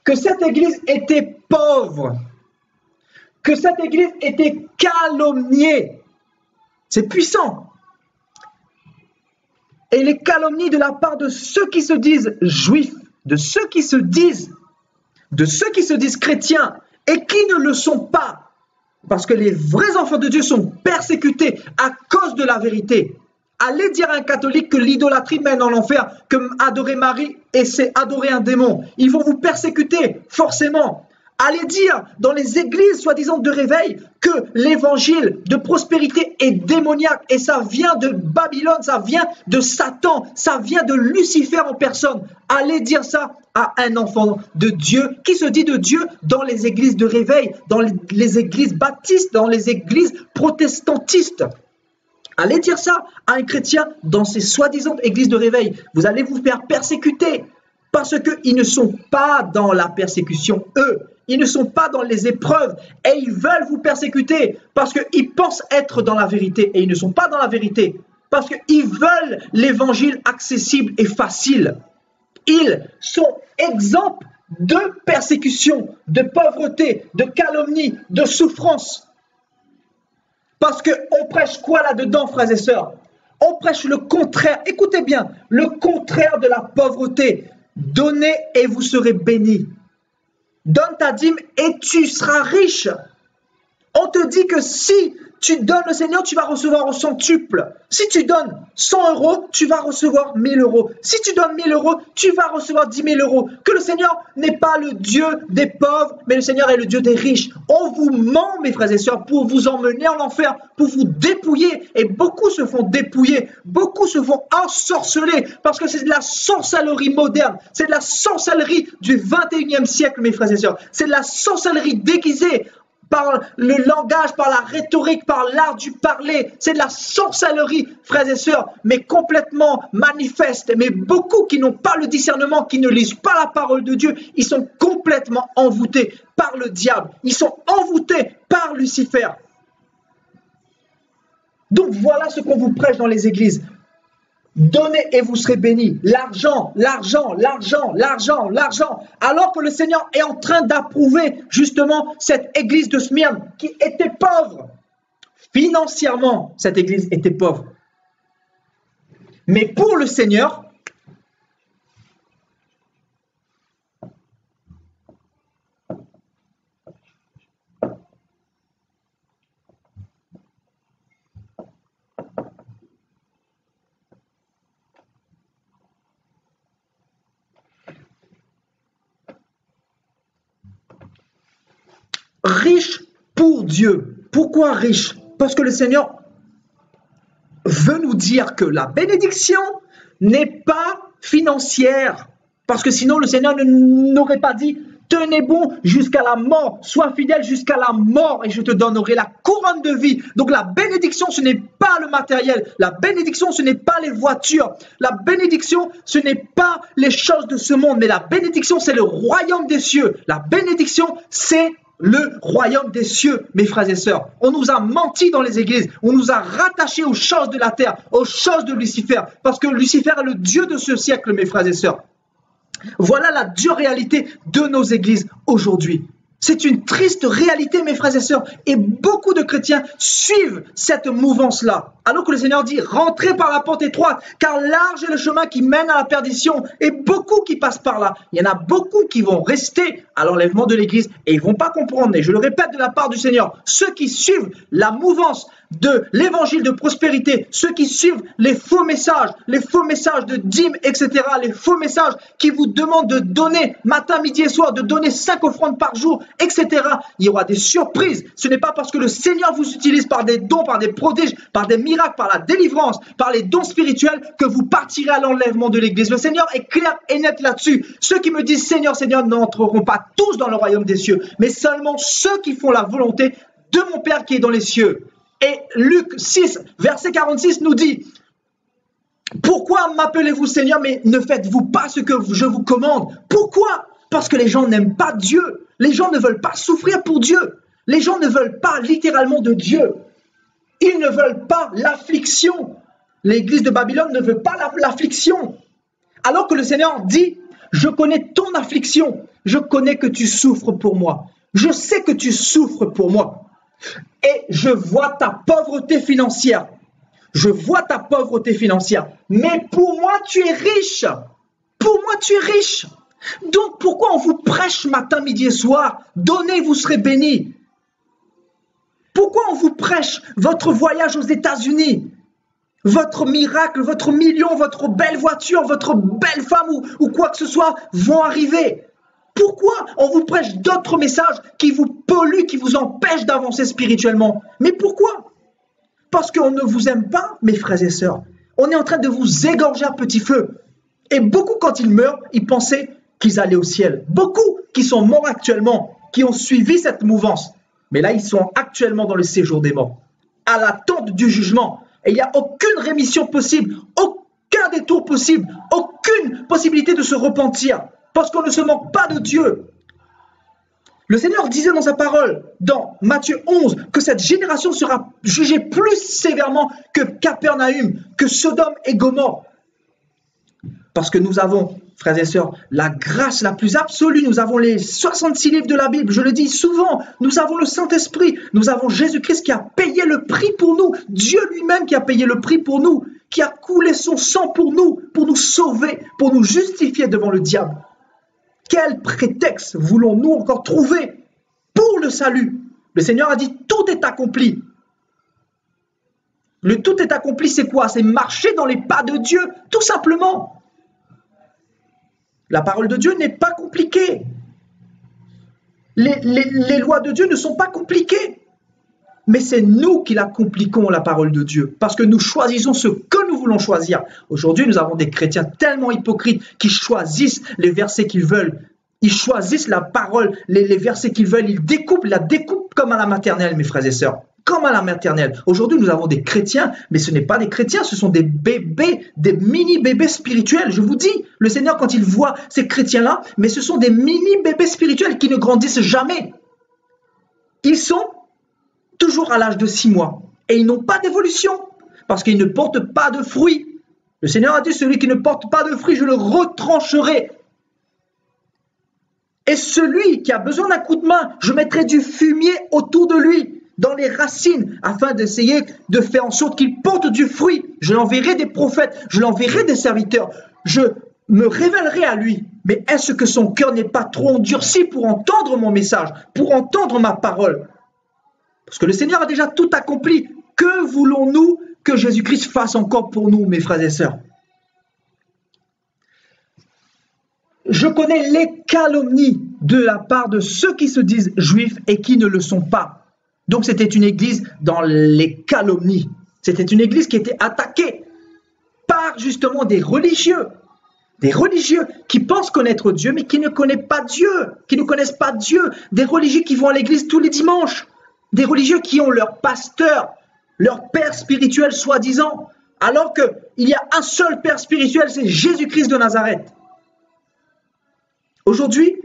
que cette église était pauvre, que cette église était calomniée. C'est puissant. Et les calomnies de la part de ceux qui se disent juifs, de ceux qui se disent chrétiens et qui ne le sont pas. Parce que les vrais enfants de Dieu sont persécutés à cause de la vérité. Allez dire à un catholique que l'idolâtrie mène en enfer, que adorer Marie et c'est adorer un démon. Ils vont vous persécuter, forcément. Allez dire dans les églises soi-disant de réveil que l'évangile de prospérité est démoniaque et ça vient de Babylone, ça vient de Satan, ça vient de Lucifer en personne. Allez dire ça à un enfant de Dieu qui se dit de Dieu dans les églises de réveil, dans les églises baptistes, dans les églises protestantistes. Allez dire ça à un chrétien dans ces soi-disant églises de réveil. Vous allez vous faire persécuter parce qu'ils ne sont pas dans la persécution, eux. Ils ne sont pas dans les épreuves et ils veulent vous persécuter parce qu'ils pensent être dans la vérité et ils ne sont pas dans la vérité parce qu'ils veulent l'évangile accessible et facile. Ils sont exempts de persécution, de pauvreté, de calomnie, de souffrance. Parce qu'on prêche quoi là-dedans, frères et sœurs? On prêche le contraire. Écoutez bien, le contraire de la pauvreté. Donnez et vous serez bénis. Donne ta dîme et tu seras riche. On te dit que si tu donnes le Seigneur, tu vas recevoir au centuple. Si tu donnes 100 €, tu vas recevoir 1000 €. Si tu donnes 1000 €, tu vas recevoir 10 000 €. Que le Seigneur n'est pas le Dieu des pauvres, mais le Seigneur est le Dieu des riches. On vous ment, mes frères et sœurs, pour vous emmener en enfer, pour vous dépouiller. Et beaucoup se font dépouiller, beaucoup se font ensorceler, parce que c'est de la sorcellerie moderne. C'est de la sorcellerie du 21e siècle, mes frères et sœurs. C'est de la sorcellerie déguisée par le langage, par la rhétorique, par l'art du parler. C'est de la sorcellerie, frères et sœurs, mais complètement manifeste. Mais beaucoup qui n'ont pas le discernement, qui ne lisent pas la parole de Dieu, ils sont complètement envoûtés par le diable. Ils sont envoûtés par Lucifer. Donc voilà ce qu'on vous prêche dans les églises. Donnez et vous serez bénis. L'argent, l'argent, l'argent, l'argent, l'argent. Alors que le Seigneur est en train d'approuver justement cette église de Smyrne qui était pauvre. Financièrement, cette église était pauvre. Mais pour le Seigneur, riche pour Dieu. Pourquoi riche? Parce que le Seigneur veut nous dire que la bénédiction n'est pas financière. Parce que sinon, le Seigneur n'aurait pas dit « Tenez bon jusqu'à la mort, sois fidèle jusqu'à la mort et je te donnerai la couronne de vie. » Donc la bénédiction, ce n'est pas le matériel. La bénédiction, ce n'est pas les voitures. La bénédiction, ce n'est pas les choses de ce monde. Mais la bénédiction, c'est le royaume des cieux. La bénédiction, c'est le royaume des cieux, mes frères et sœurs. On nous a menti dans les églises. On nous a rattachés aux choses de la terre, aux choses de Lucifer. Parce que Lucifer est le Dieu de ce siècle, mes frères et sœurs. Voilà la dure réalité de nos églises aujourd'hui. C'est une triste réalité, mes frères et sœurs. Et beaucoup de chrétiens suivent cette mouvance-là. Alors que le Seigneur dit, rentrez par la porte étroite, car large est le chemin qui mène à la perdition. Et beaucoup qui passent par là. Il y en a beaucoup qui vont rester à l'enlèvement de l'église et ils ne vont pas comprendre. Et je le répète de la part du Seigneur, ceux qui suivent la mouvance de l'évangile de prospérité, ceux qui suivent les faux messages de dîmes, etc., les faux messages qui vous demandent de donner matin, midi et soir, de donner 5 offrandes par jour, etc., il y aura des surprises. Ce n'est pas parce que le Seigneur vous utilise par des dons, par des prodiges, par des miracles, par la délivrance, par les dons spirituels, que vous partirez à l'enlèvement de l'église. Le Seigneur est clair et net là-dessus. Ceux qui me disent Seigneur, Seigneur n'entreront pas tous dans le royaume des cieux, mais seulement ceux qui font la volonté de mon Père qui est dans les cieux. Et Luc 6, verset 46 nous dit, pourquoi m'appelez-vous Seigneur, mais ne faites-vous pas ce que je vous commande? Pourquoi? Parce que les gens n'aiment pas Dieu. Les gens ne veulent pas souffrir pour Dieu. Les gens ne veulent pas littéralement de Dieu. Ils ne veulent pas l'affliction. L'église de Babylone ne veut pas l'affliction. Alors que le Seigneur dit, je connais ton affliction. Je connais que tu souffres pour moi. Je sais que tu souffres pour moi. Et je vois ta pauvreté financière. Je vois ta pauvreté financière. Mais pour moi, tu es riche. Pour moi, tu es riche. Donc, pourquoi on vous prêche matin, midi et soir? Donnez, vous serez bénis. Pourquoi on vous prêche votre voyage aux États-Unis, votre miracle, votre million, votre belle voiture, votre belle femme ou quoi que ce soit vont arriver? Pourquoi on vous prêche d'autres messages qui vous polluent, qui vous empêchent d'avancer spirituellement? Mais pourquoi? Parce qu'on ne vous aime pas, mes frères et sœurs. On est en train de vous égorger à petit feu. Et beaucoup, quand ils meurent, ils pensaient qu'ils allaient au ciel. Beaucoup qui sont morts actuellement, qui ont suivi cette mouvance. Mais là, ils sont actuellement dans le séjour des morts, à l'attente du jugement. Et il n'y a aucune rémission possible, aucun détour possible, aucune possibilité de se repentir, parce qu'on ne se moque pas de Dieu. Le Seigneur disait dans sa parole, dans Matthieu 11, que cette génération sera jugée plus sévèrement que Capernaum, que Sodome et Gomorrhe. Parce que nous avons, frères et sœurs, la grâce la plus absolue. Nous avons les 66 livres de la Bible, je le dis souvent. Nous avons le Saint-Esprit. Nous avons Jésus-Christ qui a payé le prix pour nous. Dieu lui-même qui a payé le prix pour nous, qui a coulé son sang pour nous sauver, pour nous justifier devant le diable. Quel prétexte voulons-nous encore trouver pour le salut? Le Seigneur a dit, tout est accompli. Le tout est accompli, c'est quoi? C'est marcher dans les pas de Dieu, tout simplement. La parole de Dieu n'est pas compliquée. Les lois de Dieu ne sont pas compliquées. Mais c'est nous qui la compliquons, la parole de Dieu, parce que nous choisissons ce que nous voulons choisir. Aujourd'hui, nous avons des chrétiens tellement hypocrites qui choisissent les versets qu'ils veulent. Ils choisissent la parole, les versets qu'ils veulent. Ils la découpent comme à la maternelle, mes frères et sœurs. Comme à la maternelle. Aujourd'hui, nous avons des chrétiens, mais ce n'est pas des chrétiens, ce sont des bébés, des mini-bébés spirituels. Je vous dis, le Seigneur, quand il voit ces chrétiens-là, mais ce sont des mini-bébés spirituels qui ne grandissent jamais. Ils sont toujours à l'âge de 6 mois. Et ils n'ont pas d'évolution, parce qu'ils ne portent pas de fruits. Le Seigneur a dit, celui qui ne porte pas de fruits, je le retrancherai. Et celui qui a besoin d'un coup de main, je mettrai du fumier autour de lui, dans les racines, afin d'essayer de faire en sorte qu'il porte du fruit. Je l'enverrai des prophètes, je l'enverrai des serviteurs, je me révélerai à lui. Mais est-ce que son cœur n'est pas trop endurci pour entendre mon message, pour entendre ma parole? Parce que le Seigneur a déjà tout accompli. Que voulons-nous que Jésus-Christ fasse encore pour nous, mes frères et sœurs? Je connais les calomnies de la part de ceux qui se disent juifs et qui ne le sont pas. Donc c'était une église dans les calomnies. C'était une église qui était attaquée par justement des religieux qui pensent connaître Dieu mais qui ne connaissent pas Dieu, qui ne connaissent pas Dieu, des religieux qui vont à l'église tous les dimanches, des religieux qui ont leur pasteur, leur père spirituel soi-disant, alors qu'il y a un seul père spirituel, c'est Jésus-Christ de Nazareth. Aujourd'hui,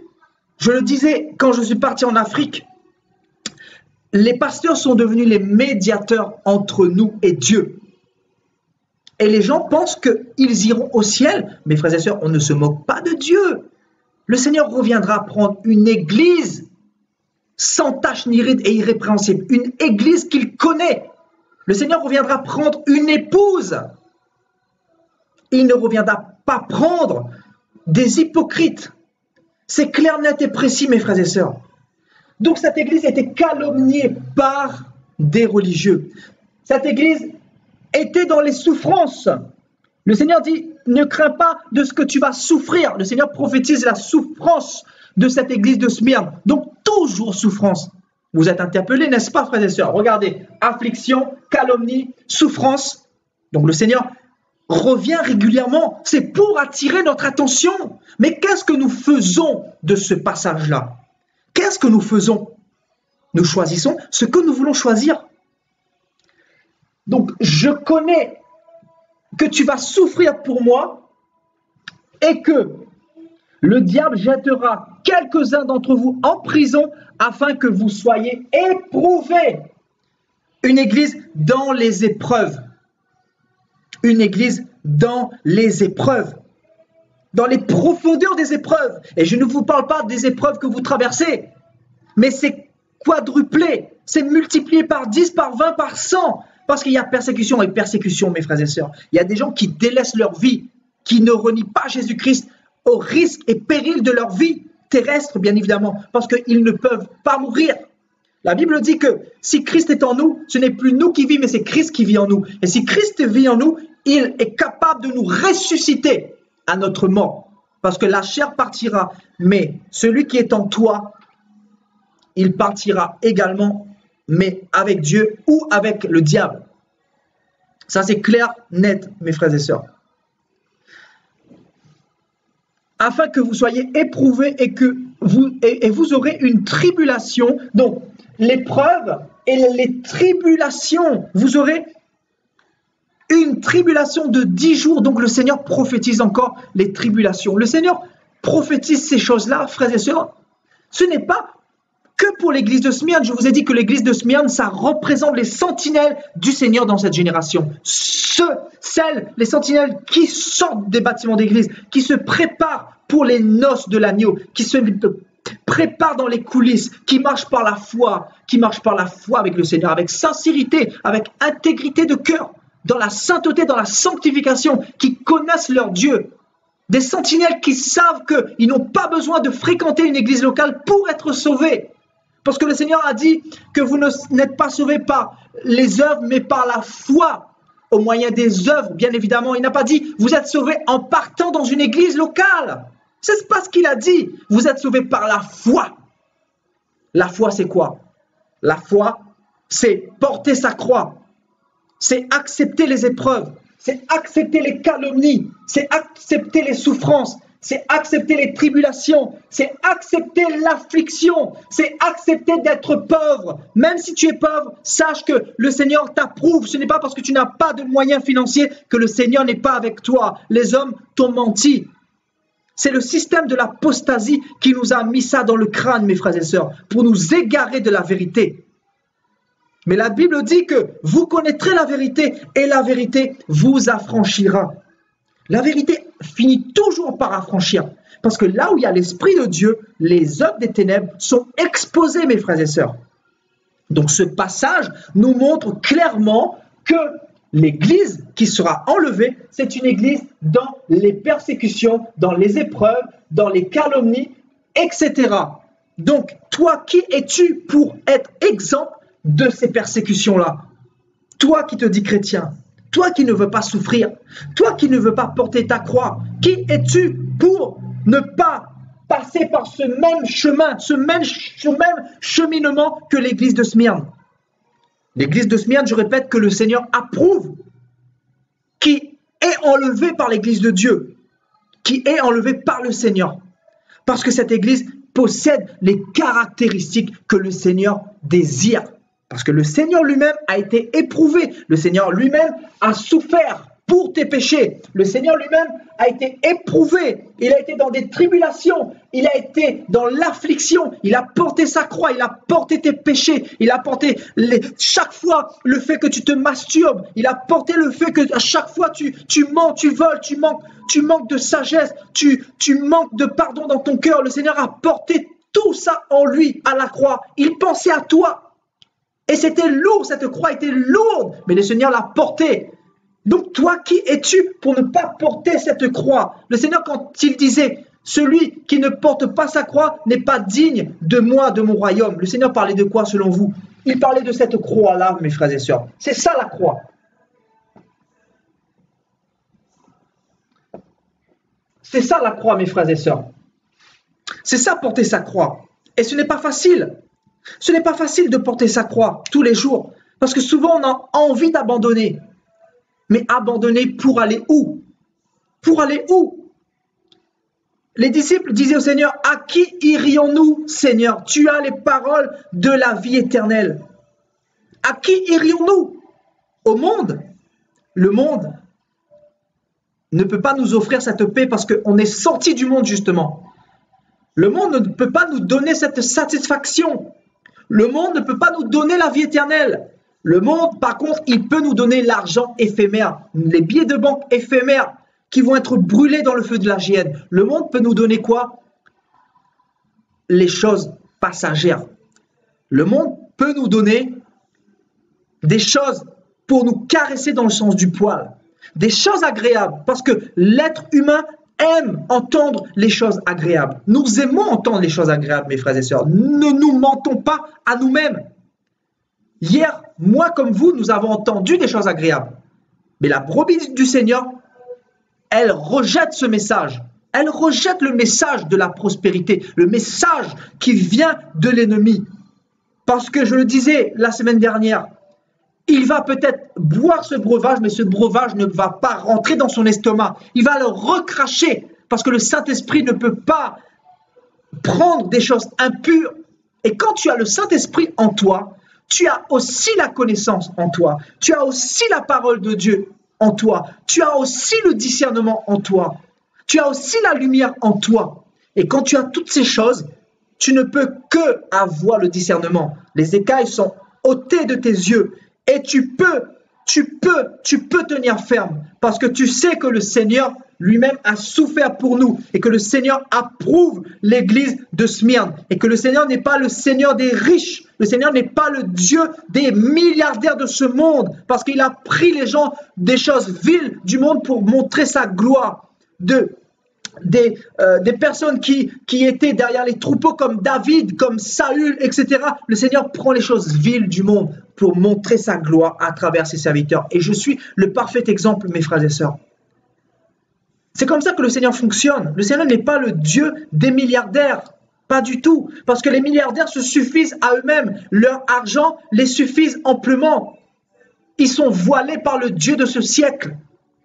je le disais quand je suis parti en Afrique, les pasteurs sont devenus les médiateurs entre nous et Dieu. Et les gens pensent qu'ils iront au ciel. Mes frères et sœurs, on ne se moque pas de Dieu. Le Seigneur reviendra prendre une église sans tache ni ride et irrépréhensible. Une église qu'il connaît. Le Seigneur reviendra prendre une épouse. Il ne reviendra pas prendre des hypocrites. C'est clair, net et précis, mes frères et sœurs. Donc cette église était calomniée par des religieux. Cette église était dans les souffrances. Le Seigneur dit, ne crains pas de ce que tu vas souffrir. Le Seigneur prophétise la souffrance de cette église de Smyrne. Donc toujours souffrance. Vous êtes interpellés, n'est-ce pas, frères et sœurs? Regardez, affliction, calomnie, souffrance. Donc le Seigneur revient régulièrement. C'est pour attirer notre attention. Mais qu'est-ce que nous faisons de ce passage-là? Qu'est-ce que nous faisons? Nous choisissons ce que nous voulons choisir. Donc, je connais que tu vas souffrir pour moi et que le diable jettera quelques-uns d'entre vous en prison afin que vous soyez éprouvés. Une église dans les épreuves. Une église dans les épreuves. Dans les profondeurs des épreuves. Et je ne vous parle pas des épreuves que vous traversez, mais c'est quadruplé, c'est multiplié par 10, par 20, par 100, parce qu'il y a persécution et persécution, mes frères et sœurs. Il y a des gens qui délaissent leur vie, qui ne renient pas Jésus-Christ au risque et péril de leur vie terrestre, bien évidemment, parce qu'ils ne peuvent pas mourir. La Bible dit que si Christ est en nous, ce n'est plus nous qui vivons, mais c'est Christ qui vit en nous. Et si Christ vit en nous, il est capable de nous ressusciter à notre mort. Parce que la chair partira, mais celui qui est en toi, il partira également, mais avec Dieu ou avec le diable. Ça, c'est clair, net, mes frères et sœurs. Afin que vous soyez éprouvés et que vous aurez une tribulation. Donc, l'épreuve et les tribulations, vous aurez une tribulation de 10 jours. Donc, le Seigneur prophétise encore les tribulations. Le Seigneur prophétise ces choses-là, frères et sœurs. Ce n'est pas que pour l'église de Smyrne. Je vous ai dit que l'église de Smyrne, ça représente les sentinelles du Seigneur dans cette génération. Les sentinelles qui sortent des bâtiments d'église, qui se préparent pour les noces de l'agneau, qui se préparent dans les coulisses, qui marchent par la foi avec le Seigneur, avec sincérité, avec intégrité de cœur, dans la sainteté, dans la sanctification, qui connaissent leur Dieu. Des sentinelles qui savent qu'ils n'ont pas besoin de fréquenter une église locale pour être sauvés. Parce que le Seigneur a dit que vous n'êtes pas sauvés par les œuvres, mais par la foi, au moyen des œuvres, bien évidemment. Il n'a pas dit, vous êtes sauvés en partant dans une église locale. C'est pas ce qu'il a dit. Vous êtes sauvés par la foi. La foi, c'est quoi? La foi, c'est porter sa croix. C'est accepter les épreuves. C'est accepter les calomnies. C'est accepter les souffrances. C'est accepter les tribulations, c'est accepter l'affliction, c'est accepter d'être pauvre. Même si tu es pauvre, sache que le Seigneur t'approuve. Ce n'est pas parce que tu n'as pas de moyens financiers que le Seigneur n'est pas avec toi. Les hommes t'ont menti. C'est le système de l'apostasie qui nous a mis ça dans le crâne, mes frères et sœurs, pour nous égarer de la vérité. Mais la Bible dit que vous connaîtrez la vérité et la vérité vous affranchira. La vérité finit toujours par affranchir. Parce que là où il y a l'Esprit de Dieu, les œuvres des ténèbres sont exposées, mes frères et sœurs. Donc ce passage nous montre clairement que l'église qui sera enlevée, c'est une église dans les persécutions, dans les épreuves, dans les calomnies, etc. Donc toi, qui es-tu pour être exempt de ces persécutions-là? Toi qui te dis chrétien, toi qui ne veux pas souffrir, toi qui ne veux pas porter ta croix, qui es-tu pour ne pas passer par ce même chemin, ce même cheminement que l'église de Smyrne? L'église de Smyrne, je répète, que le Seigneur approuve, qui est enlevée par l'église de Dieu, qui est enlevée par le Seigneur. Parce que cette église possède les caractéristiques que le Seigneur désire. Parce que le Seigneur lui-même a été éprouvé. Le Seigneur lui-même a souffert pour tes péchés. Le Seigneur lui-même a été éprouvé. Il a été dans des tribulations. Il a été dans l'affliction. Il a porté sa croix. Il a porté tes péchés. Il a porté chaque fois le fait que tu te masturbes. Il a porté le fait que à chaque fois tu mens, tu voles, tu manques de sagesse. Tu manques de pardon dans ton cœur. Le Seigneur a porté tout ça en lui à la croix. Il pensait à toi. Et c'était lourd, cette croix était lourde, mais le Seigneur l'a portée. Donc toi, qui es-tu pour ne pas porter cette croix? Le Seigneur, quand il disait, celui qui ne porte pas sa croix n'est pas digne de moi, de mon royaume. Le Seigneur parlait de quoi selon vous? Il parlait de cette croix-là, mes frères et sœurs. C'est ça la croix. C'est ça la croix, mes frères et sœurs. C'est ça porter sa croix. Et ce n'est pas facile. Ce n'est pas facile de porter sa croix tous les jours, parce que souvent on a envie d'abandonner. Mais abandonner pour aller où? Pour aller où? Les disciples disaient au Seigneur, à qui irions-nous, Seigneur? Tu as les paroles de la vie éternelle. À qui irions-nous? Au monde. Le monde ne peut pas nous offrir cette paix parce qu'on est sorti du monde justement. Le monde ne peut pas nous donner cette satisfaction. Le monde ne peut pas nous donner la vie éternelle. Le monde, par contre, il peut nous donner l'argent éphémère, les billets de banque éphémères qui vont être brûlés dans le feu de la géhenne. Le monde peut nous donner quoi? Les choses passagères. Le monde peut nous donner des choses pour nous caresser dans le sens du poil. Des choses agréables, parce que l'être humain aime entendre les choses agréables. Nous aimons entendre les choses agréables, mes frères et sœurs. Ne nous mentons pas à nous-mêmes. Hier, moi comme vous, nous avons entendu des choses agréables. Mais la brebis du Seigneur, elle rejette ce message. Elle rejette le message de la prospérité, le message qui vient de l'ennemi. Parce que je le disais la semaine dernière, il va peut-être boire ce breuvage, mais ce breuvage ne va pas rentrer dans son estomac. Il va le recracher parce que le Saint-Esprit ne peut pas prendre des choses impures. Et quand tu as le Saint-Esprit en toi, tu as aussi la connaissance en toi. Tu as aussi la parole de Dieu en toi. Tu as aussi le discernement en toi. Tu as aussi la lumière en toi. Et quand tu as toutes ces choses, tu ne peux que avoir le discernement. Les écailles sont ôtées de tes yeux. Et tu peux tenir ferme parce que tu sais que le Seigneur lui-même a souffert pour nous et que le Seigneur approuve l'église de Smyrne et que le Seigneur n'est pas le Seigneur des riches, le Seigneur n'est pas le Dieu des milliardaires de ce monde parce qu'il a pris les gens des choses viles du monde pour montrer sa gloire. Des personnes qui étaient derrière les troupeaux comme David, comme Saül, etc. Le Seigneur prend les choses viles du monde pour montrer sa gloire à travers ses serviteurs. Et je suis le parfait exemple, mes frères et sœurs. C'est comme ça que le Seigneur fonctionne. Le Seigneur n'est pas le Dieu des milliardaires. Pas du tout. Parce que les milliardaires se suffisent à eux-mêmes. Leur argent les suffise amplement. Ils sont voilés par le Dieu de ce siècle,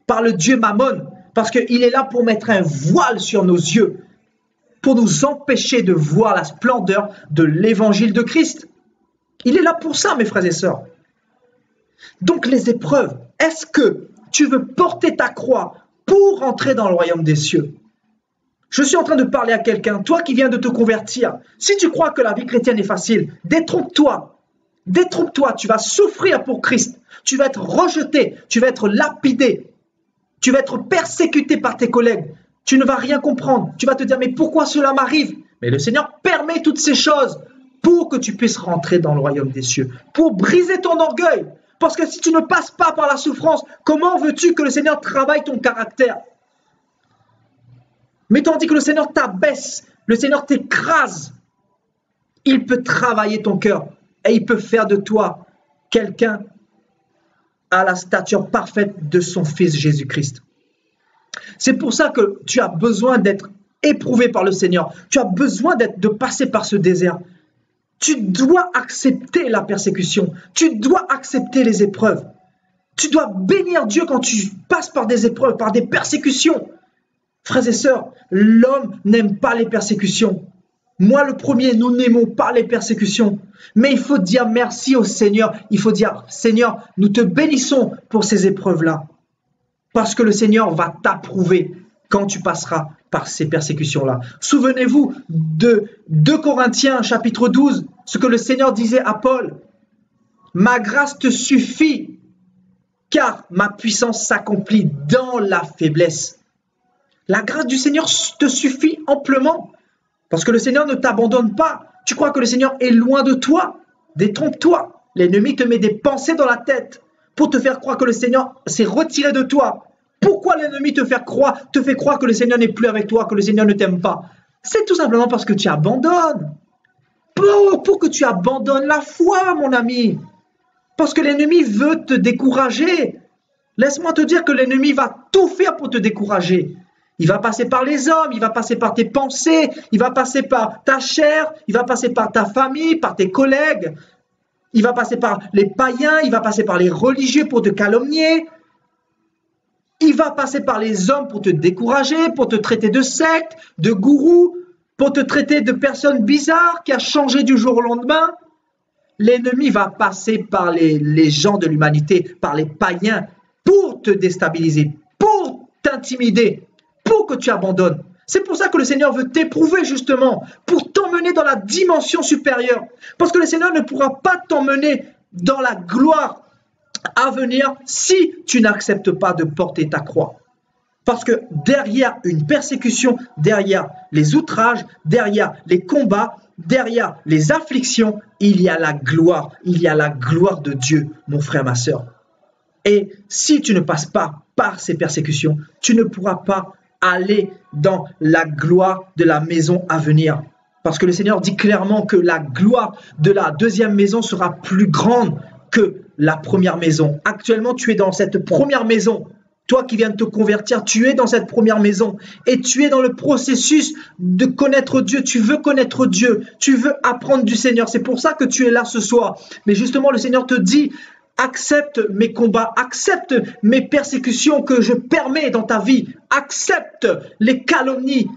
par le Dieu Mammon. Parce qu'il est là pour mettre un voile sur nos yeux, pour nous empêcher de voir la splendeur de l'évangile de Christ. Il est là pour ça, mes frères et sœurs. Donc les épreuves, est-ce que tu veux porter ta croix pour entrer dans le royaume des cieux? Je suis en train de parler à quelqu'un, toi qui viens de te convertir. Si tu crois que la vie chrétienne est facile, détrompe-toi. Détrompe-toi, tu vas souffrir pour Christ. Tu vas être rejeté, tu vas être lapidé. Tu vas être persécuté par tes collègues. Tu ne vas rien comprendre. Tu vas te dire, mais pourquoi cela m'arrive? Mais le Seigneur permet toutes ces choses pour que tu puisses rentrer dans le royaume des cieux, pour briser ton orgueil. Parce que si tu ne passes pas par la souffrance, comment veux-tu que le Seigneur travaille ton caractère? Mais tandis que le Seigneur t'abaisse, le Seigneur t'écrase, il peut travailler ton cœur et il peut faire de toi quelqu'un à la stature parfaite de son Fils Jésus-Christ. C'est pour ça que tu as besoin d'être éprouvé par le Seigneur. Tu as besoin de passer par ce désert. Tu dois accepter la persécution. Tu dois accepter les épreuves. Tu dois bénir Dieu quand tu passes par des épreuves, par des persécutions. Frères et sœurs, l'homme n'aime pas les persécutions. Moi, le premier, nous n'aimons pas les persécutions. Mais il faut dire merci au Seigneur. Il faut dire, Seigneur, nous te bénissons pour ces épreuves-là. Parce que le Seigneur va t'approuver quand tu passeras par ces persécutions-là. Souvenez-vous de 2 Corinthiens, chapitre 12, ce que le Seigneur disait à Paul. Ma grâce te suffit, car ma puissance s'accomplit dans la faiblesse. La grâce du Seigneur te suffit amplement. Parce que le Seigneur ne t'abandonne pas. Tu crois que le Seigneur est loin de toi? Détrompe-toi. L'ennemi te met des pensées dans la tête pour te faire croire que le Seigneur s'est retiré de toi. Pourquoi l'ennemi te fait croire que le Seigneur n'est plus avec toi, que le Seigneur ne t'aime pas? C'est tout simplement parce que tu abandonnes. Pour que tu abandonnes la foi, mon ami. Parce que l'ennemi veut te décourager. Laisse-moi te dire que l'ennemi va tout faire pour te décourager. Il va passer par les hommes, il va passer par tes pensées, il va passer par ta chair, il va passer par ta famille, par tes collègues, il va passer par les païens, il va passer par les religieux pour te calomnier, il va passer par les hommes pour te décourager, pour te traiter de secte, de gourou, pour te traiter de personne bizarre qui a changé du jour au lendemain. L'ennemi va passer par les gens de l'humanité, par les païens, pour te déstabiliser, pour t'intimider, pour que tu abandonnes. C'est pour ça que le Seigneur veut t'éprouver justement, pour t'emmener dans la dimension supérieure. Parce que le Seigneur ne pourra pas t'emmener dans la gloire à venir si tu n'acceptes pas de porter ta croix. Parce que derrière une persécution, derrière les outrages, derrière les combats, derrière les afflictions, il y a la gloire de Dieu, mon frère, ma sœur. Et si tu ne passes pas par ces persécutions, tu ne pourras pas aller dans la gloire de la maison à venir. Parce que le Seigneur dit clairement que la gloire de la deuxième maison sera plus grande que la première maison. Actuellement, tu es dans cette première maison. Toi qui viens de te convertir, tu es dans cette première maison et tu es dans le processus de connaître Dieu. Tu veux connaître Dieu, tu veux apprendre du Seigneur. C'est pour ça que tu es là ce soir. Mais justement, le Seigneur te dit, accepte mes combats, accepte mes persécutions que je permets dans ta vie, accepte les calomnies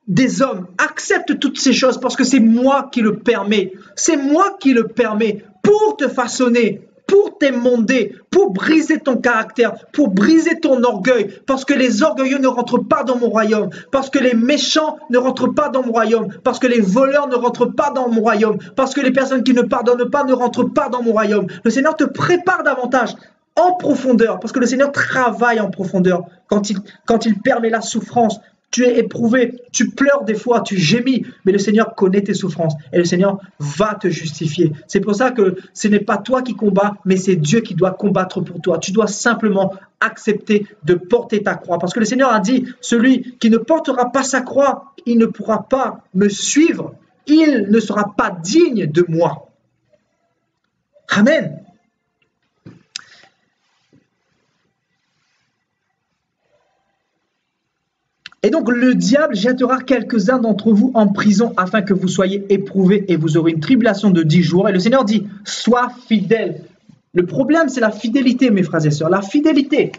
des hommes, accepte toutes ces choses parce que c'est moi qui le permets. C'est moi qui le permets pour te façonner, pour t'émonder, pour briser ton caractère, pour briser ton orgueil, parce que les orgueilleux ne rentrent pas dans mon royaume, parce que les méchants ne rentrent pas dans mon royaume, parce que les voleurs ne rentrent pas dans mon royaume, parce que les personnes qui ne pardonnent pas ne rentrent pas dans mon royaume. Le Seigneur te prépare davantage en profondeur, parce que le Seigneur travaille en profondeur quand il permet la souffrance. Tu es éprouvé, tu pleures des fois, tu gémis, mais le Seigneur connaît tes souffrances et le Seigneur va te justifier. C'est pour ça que ce n'est pas toi qui combats, mais c'est Dieu qui doit combattre pour toi. Tu dois simplement accepter de porter ta croix. Parce que le Seigneur a dit, celui qui ne portera pas sa croix, il ne pourra pas me suivre. Il ne sera pas digne de moi. Amen. Et donc le diable jettera quelques-uns d'entre vous en prison afin que vous soyez éprouvés et vous aurez une tribulation de 10 jours. Et le Seigneur dit, sois fidèle. Le problème, c'est la fidélité, mes frères et sœurs, la fidélité.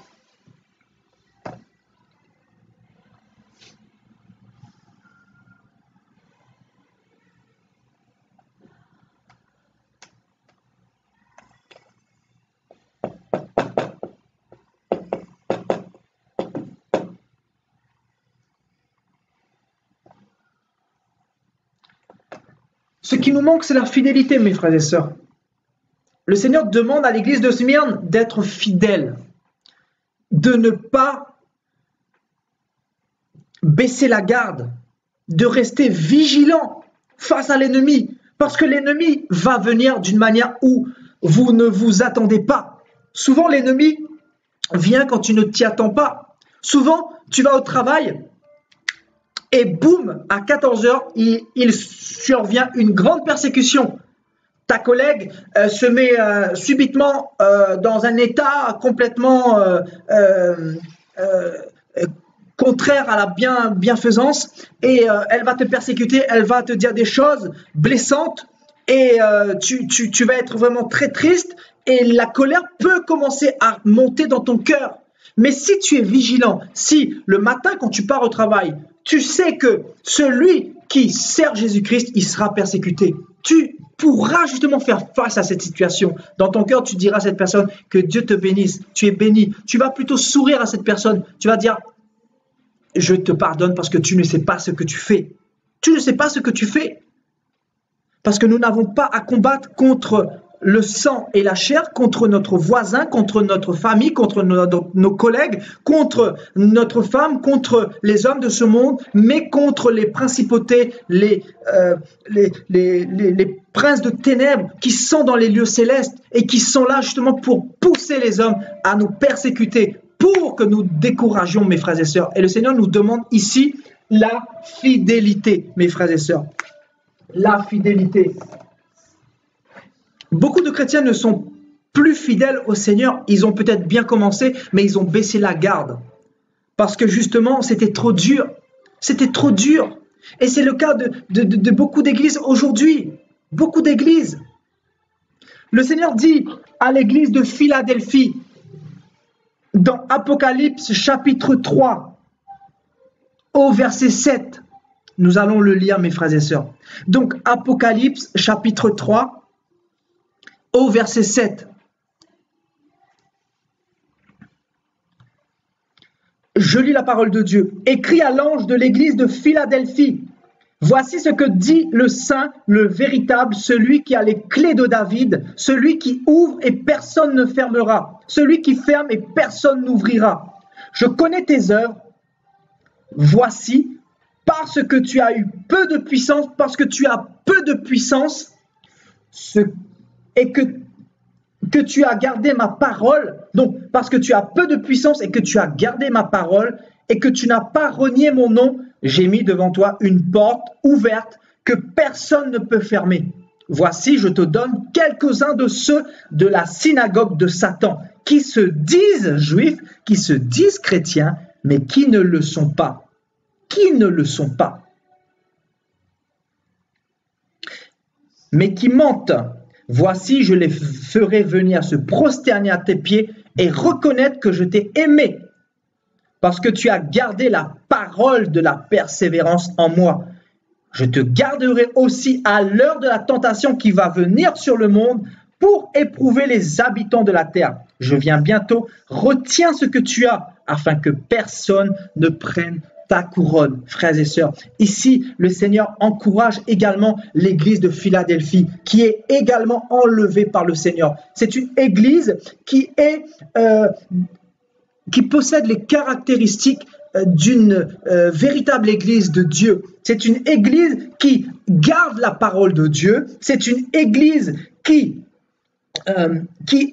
Ce qui nous manque, c'est la fidélité, mes frères et sœurs. Le Seigneur demande à l'église de Smyrne d'être fidèle, de ne pas baisser la garde, de rester vigilant face à l'ennemi, parce que l'ennemi va venir d'une manière où vous ne vous attendez pas. Souvent, l'ennemi vient quand tu ne t'y attends pas. Souvent, tu vas au travail, et boum, à 14h, il survient une grande persécution. Ta collègue se met subitement dans un état complètement contraire à la bienfaisance et elle va te persécuter, elle va te dire des choses blessantes et tu vas être vraiment très triste et la colère peut commencer à monter dans ton cœur. Mais si tu es vigilant, si le matin quand tu pars au travail, tu sais que celui qui sert Jésus-Christ, il sera persécuté. Tu pourras justement faire face à cette situation. Dans ton cœur, tu diras à cette personne que Dieu te bénisse. Tu es béni. Tu vas plutôt sourire à cette personne. Tu vas dire, je te pardonne parce que tu ne sais pas ce que tu fais. Tu ne sais pas ce que tu fais. Parce que nous n'avons pas à combattre contre le sang et la chair, contre notre voisin, contre notre famille, contre nos collègues, contre notre femme, contre les hommes de ce monde, mais contre les principautés, les princes de ténèbres qui sont dans les lieux célestes et qui sont là justement pour pousser les hommes à nous persécuter, pour que nous découragions, mes frères et sœurs. Et le Seigneur nous demande ici la fidélité, mes frères et sœurs. La fidélité. Beaucoup de chrétiens ne sont plus fidèles au Seigneur. Ils ont peut-être bien commencé, mais ils ont baissé la garde. Parce que justement, c'était trop dur. C'était trop dur. Et c'est le cas de beaucoup d'églises aujourd'hui. Beaucoup d'églises. Le Seigneur dit à l'église de Philadelphie, dans Apocalypse chapitre 3, au verset 7, nous allons le lire, mes frères et sœurs. Donc, Apocalypse chapitre 3, au verset 7. Je lis la parole de Dieu. Écrit à l'ange de l'église de Philadelphie. Voici ce que dit le saint, le véritable, celui qui a les clés de David, celui qui ouvre et personne ne fermera, celui qui ferme et personne n'ouvrira. Je connais tes œuvres. Voici, parce que tu as eu peu de puissance, parce que tu as peu de puissance, et que tu as gardé ma parole, donc parce que tu as peu de puissance et que tu as gardé ma parole et que tu n'as pas renié mon nom, j'ai mis devant toi une porte ouverte que personne ne peut fermer. Voici, je te donne quelques-uns de ceux de la synagogue de Satan, qui se disent juifs, qui se disent chrétiens, mais qui ne le sont pas. Qui ne le sont pas. Mais qui mentent. Voici, je les ferai venir se prosterner à tes pieds et reconnaître que je t'ai aimé, parce que tu as gardé la parole de la persévérance en moi. Je te garderai aussi à l'heure de la tentation qui va venir sur le monde pour éprouver les habitants de la terre. Je viens bientôt, retiens ce que tu as, afin que personne ne prenne ta couronne. Frères et sœurs, ici, le Seigneur encourage également l'église de Philadelphie, qui est également enlevée par le Seigneur. C'est une église qui possède les caractéristiques d'une véritable église de Dieu. C'est une église qui garde la parole de Dieu. C'est une église qui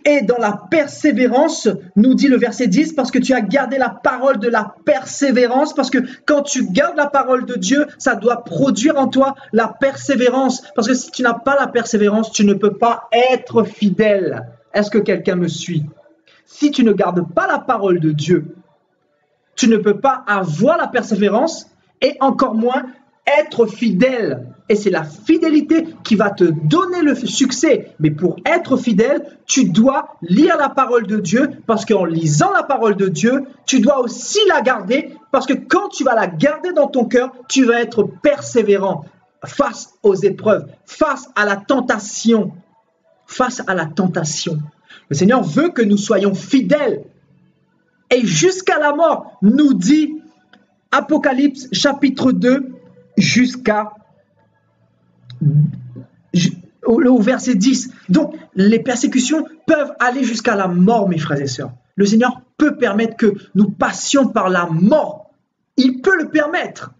est dans la persévérance, nous dit le verset 10, parce que tu as gardé la parole de la persévérance, parce que quand tu gardes la parole de Dieu, ça doit produire en toi la persévérance, parce que si tu n'as pas la persévérance, tu ne peux pas être fidèle. Est-ce que quelqu'un me suit? Si tu ne gardes pas la parole de Dieu, tu ne peux pas avoir la persévérance et encore moins être fidèle. Et c'est la fidélité qui va te donner le succès. Mais pour être fidèle, tu dois lire la parole de Dieu, parce qu'en lisant la parole de Dieu, tu dois aussi la garder, parce que quand tu vas la garder dans ton cœur, tu vas être persévérant face aux épreuves, face à la tentation. Face à la tentation. Le Seigneur veut que nous soyons fidèles. Et jusqu'à la mort, nous dit Apocalypse chapitre 2, au verset 10. Donc, les persécutions peuvent aller jusqu'à la mort, mes frères et sœurs. Le Seigneur peut permettre que nous passions par la mort. Il peut le permettre.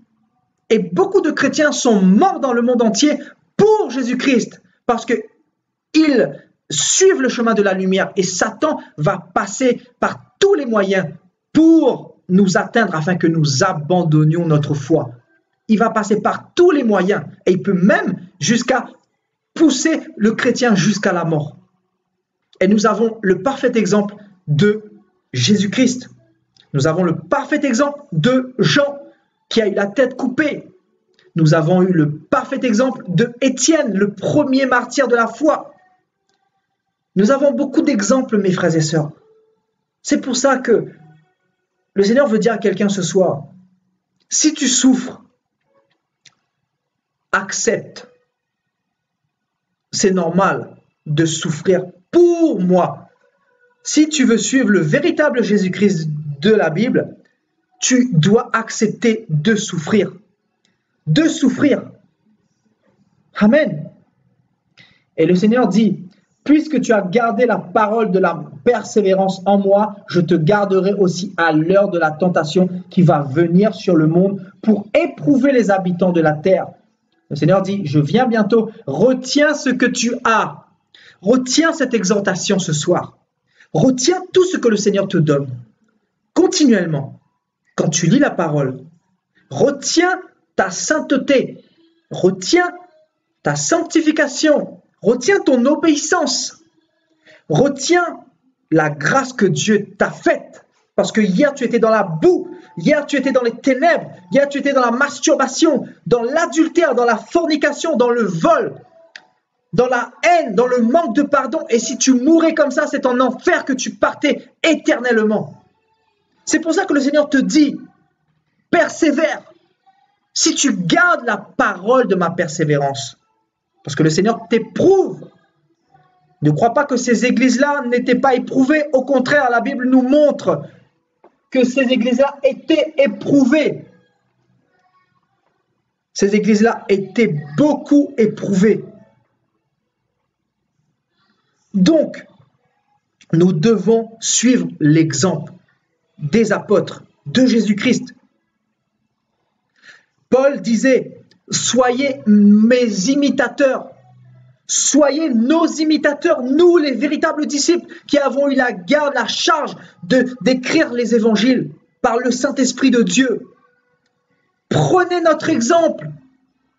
Et beaucoup de chrétiens sont morts dans le monde entier pour Jésus-Christ, parce qu'ils suivent le chemin de la lumière, et Satan va passer par tous les moyens pour nous atteindre afin que nous abandonnions notre foi. Il va passer par tous les moyens, et il peut même jusqu'à pousser le chrétien jusqu'à la mort. Et nous avons le parfait exemple de Jésus-Christ. Nous avons le parfait exemple de Jean, qui a eu la tête coupée. Nous avons eu le parfait exemple de Étienne, le premier martyr de la foi. Nous avons beaucoup d'exemples, mes frères et sœurs. C'est pour ça que le Seigneur veut dire à quelqu'un ce soir, si tu souffres, accepte. C'est normal de souffrir pour moi. Si tu veux suivre le véritable Jésus-Christ de la Bible, tu dois accepter de souffrir. De souffrir. Amen. Et le Seigneur dit, puisque tu as gardé la parole de la persévérance en moi, je te garderai aussi à l'heure de la tentation qui va venir sur le monde pour éprouver les habitants de la terre. Le Seigneur dit, je viens bientôt, retiens ce que tu as. Retiens cette exhortation ce soir. Retiens tout ce que le Seigneur te donne. Continuellement, quand tu lis la parole, retiens ta sainteté, retiens ta sanctification, retiens ton obéissance, retiens la grâce que Dieu t'a faite. Parce que hier, tu étais dans la boue, hier, tu étais dans les ténèbres, hier, tu étais dans la masturbation, dans l'adultère, dans la fornication, dans le vol, dans la haine, dans le manque de pardon. Et si tu mourais comme ça, c'est en enfer que tu partais éternellement. C'est pour ça que le Seigneur te dit, persévère. Si tu gardes la parole de ma persévérance, parce que le Seigneur t'éprouve. Ne crois pas que ces églises-là n'étaient pas éprouvées. Au contraire, la Bible nous montre que ces églises-là étaient éprouvées. Ces églises-là étaient beaucoup éprouvées. Donc, nous devons suivre l'exemple des apôtres, de Jésus-Christ. Paul disait, soyez mes imitateurs, soyez nos imitateurs, nous les véritables disciples qui avons eu la garde, la charge d'écrire les évangiles par le Saint-Esprit de Dieu. Prenez notre exemple,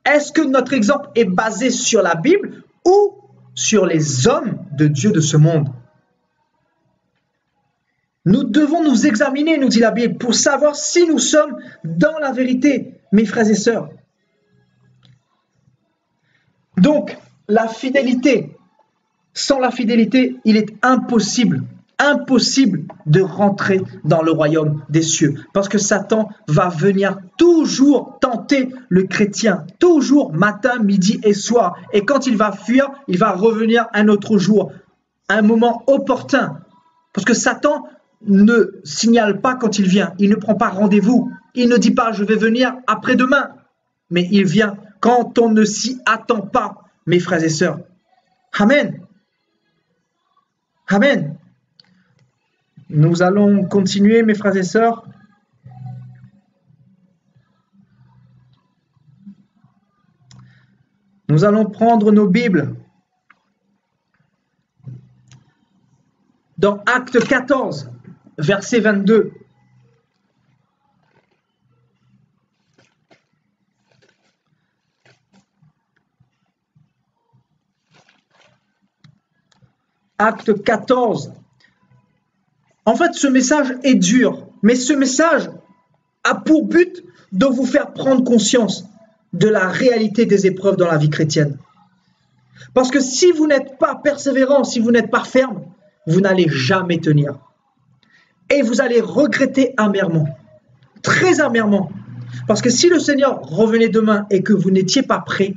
Est-ce que notre exemple est basé sur la Bible ou sur les hommes de Dieu de ce monde? Nous devons nous examiner, nous dit la Bible, pour savoir si nous sommes dans la vérité, mes frères et sœurs. Donc, la fidélité, sans la fidélité, il est impossible de rentrer dans le royaume des cieux. Parce que Satan va venir toujours tenter le chrétien, toujours matin, midi et soir. Et quand il va fuir, il va revenir un autre jour, un moment opportun. Parce que Satan ne signale pas quand il vient, il ne prend pas rendez-vous. Il ne dit pas « je vais venir après-demain », mais il vient quand on ne s'y attend pas, mes frères et sœurs. Amen. Amen. Nous allons continuer, mes frères et sœurs. Nous allons prendre nos Bibles dans Acte 14, verset 22. Acte 14. En fait, ce message est dur, mais ce message a pour but de vous faire prendre conscience de la réalité des épreuves dans la vie chrétienne. Parce que si vous n'êtes pas persévérant, si vous n'êtes pas ferme, vous n'allez jamais tenir. Et vous allez regretter amèrement, très amèrement. Parce que si le Seigneur revenait demain et que vous n'étiez pas prêt,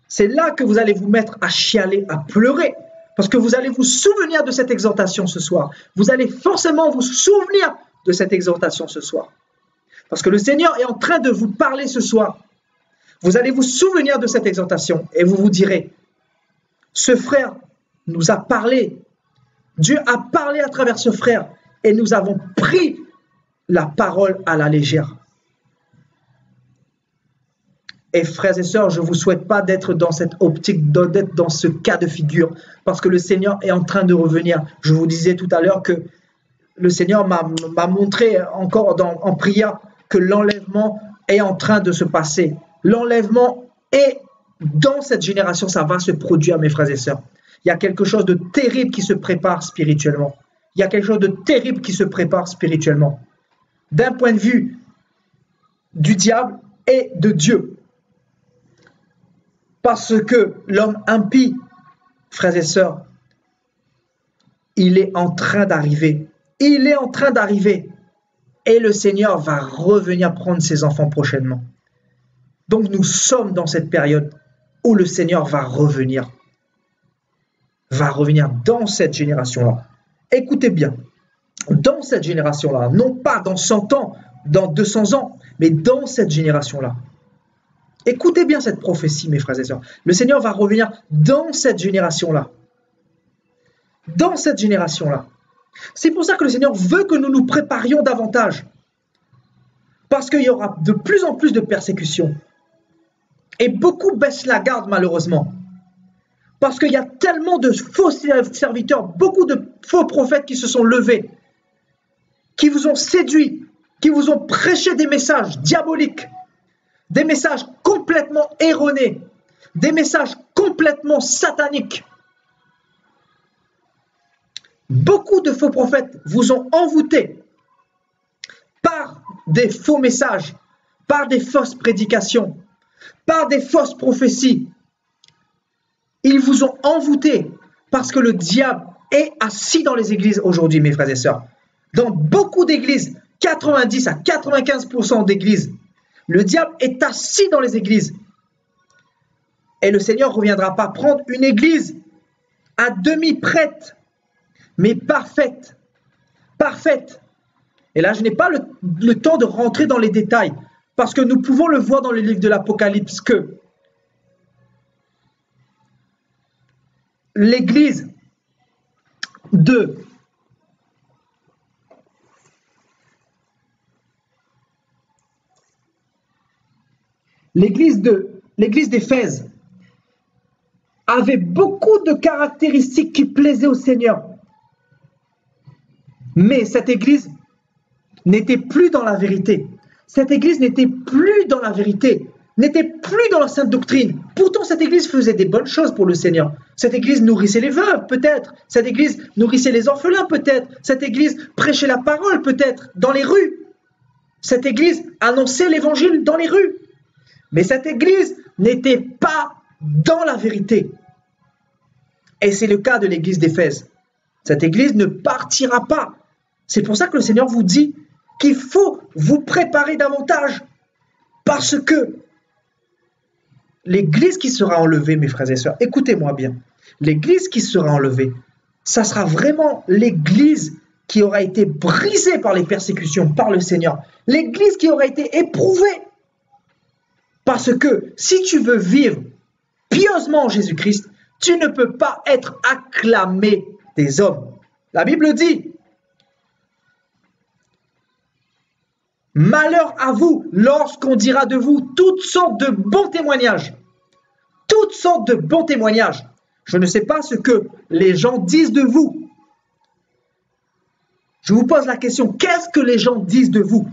c'est là que vous allez vous mettre à chialer, à pleurer. Parce que vous allez vous souvenir de cette exhortation ce soir. Vous allez forcément vous souvenir de cette exhortation ce soir. Parce que le Seigneur est en train de vous parler ce soir. Vous allez vous souvenir de cette exhortation et vous vous direz, ce frère nous a parlé. Dieu a parlé à travers ce frère et nous avons pris la parole à la légère. Et frères et sœurs, je ne vous souhaite pas d'être dans cette optique, d'être dans ce cas de figure, parce que le Seigneur est en train de revenir. Je vous disais tout à l'heure que le Seigneur m'a montré encore en prière que l'enlèvement est en train de se passer. L'enlèvement est dans cette génération, ça va se produire, mes frères et sœurs. Il y a quelque chose de terrible qui se prépare spirituellement. Il y a quelque chose de terrible qui se prépare spirituellement. D'un point de vue du diable et de Dieu. Parce que l'homme impie, frères et sœurs, il est en train d'arriver. Il est en train d'arriver. Et le Seigneur va revenir prendre ses enfants prochainement. Donc nous sommes dans cette période où le Seigneur va revenir. Va revenir dans cette génération-là. Écoutez bien, dans cette génération-là, non pas dans 100 ans, dans 200 ans, mais dans cette génération-là. Écoutez bien cette prophétie, mes frères et sœurs. Le Seigneur va revenir dans cette génération-là. Dans cette génération-là. C'est pour ça que le Seigneur veut que nous nous préparions davantage. Parce qu'il y aura de plus en plus de persécutions. Et beaucoup baissent la garde, malheureusement. Parce qu'il y a tellement de faux serviteurs, beaucoup de faux prophètes qui se sont levés, qui vous ont séduit, qui vous ont prêché des messages diaboliques. Des messages complètement erronés, des messages complètement sataniques. Beaucoup de faux prophètes vous ont envoûté par des faux messages, par des fausses prédications, par des fausses prophéties. Ils vous ont envoûté parce que le diable est assis dans les églises aujourd'hui, mes frères et sœurs. Dans beaucoup d'églises, 90 à 95% d'églises, le diable est assis dans les églises. Et le Seigneur ne reviendra pas prendre une église à demi prête, mais parfaite. Parfaite. Et là, je n'ai pas le temps de rentrer dans les détails, parce que nous pouvons le voir dans le livre de l'Apocalypse que l'église de l'église d'Éphèse avait beaucoup de caractéristiques qui plaisaient au Seigneur. Mais cette église n'était plus dans la vérité. Cette église n'était plus dans la vérité. n'était plus dans la sainte doctrine. Pourtant, cette église faisait des bonnes choses pour le Seigneur. Cette église nourrissait les veuves, peut-être. Cette église nourrissait les orphelins, peut-être. Cette église prêchait la parole, peut-être, dans les rues. Cette église annonçait l'évangile dans les rues. Mais cette église n'était pas dans la vérité. Et c'est le cas de l'église d'Éphèse. Cette église ne partira pas. C'est pour ça que le Seigneur vous dit qu'il faut vous préparer davantage. Parce que l'église qui sera enlevée, mes frères et sœurs, écoutez-moi bien, l'église qui sera enlevée, ça sera vraiment l'église qui aura été brisée par les persécutions, par le Seigneur. L'église qui aura été éprouvée. Parce que si tu veux vivre pieusement en Jésus-Christ, tu ne peux pas être acclamé des hommes. La Bible dit, malheur à vous lorsqu'on dira de vous toutes sortes de bons témoignages. Toutes sortes de bons témoignages. Je ne sais pas ce que les gens disent de vous. Je vous pose la question, qu'est-ce que les gens disent de vous?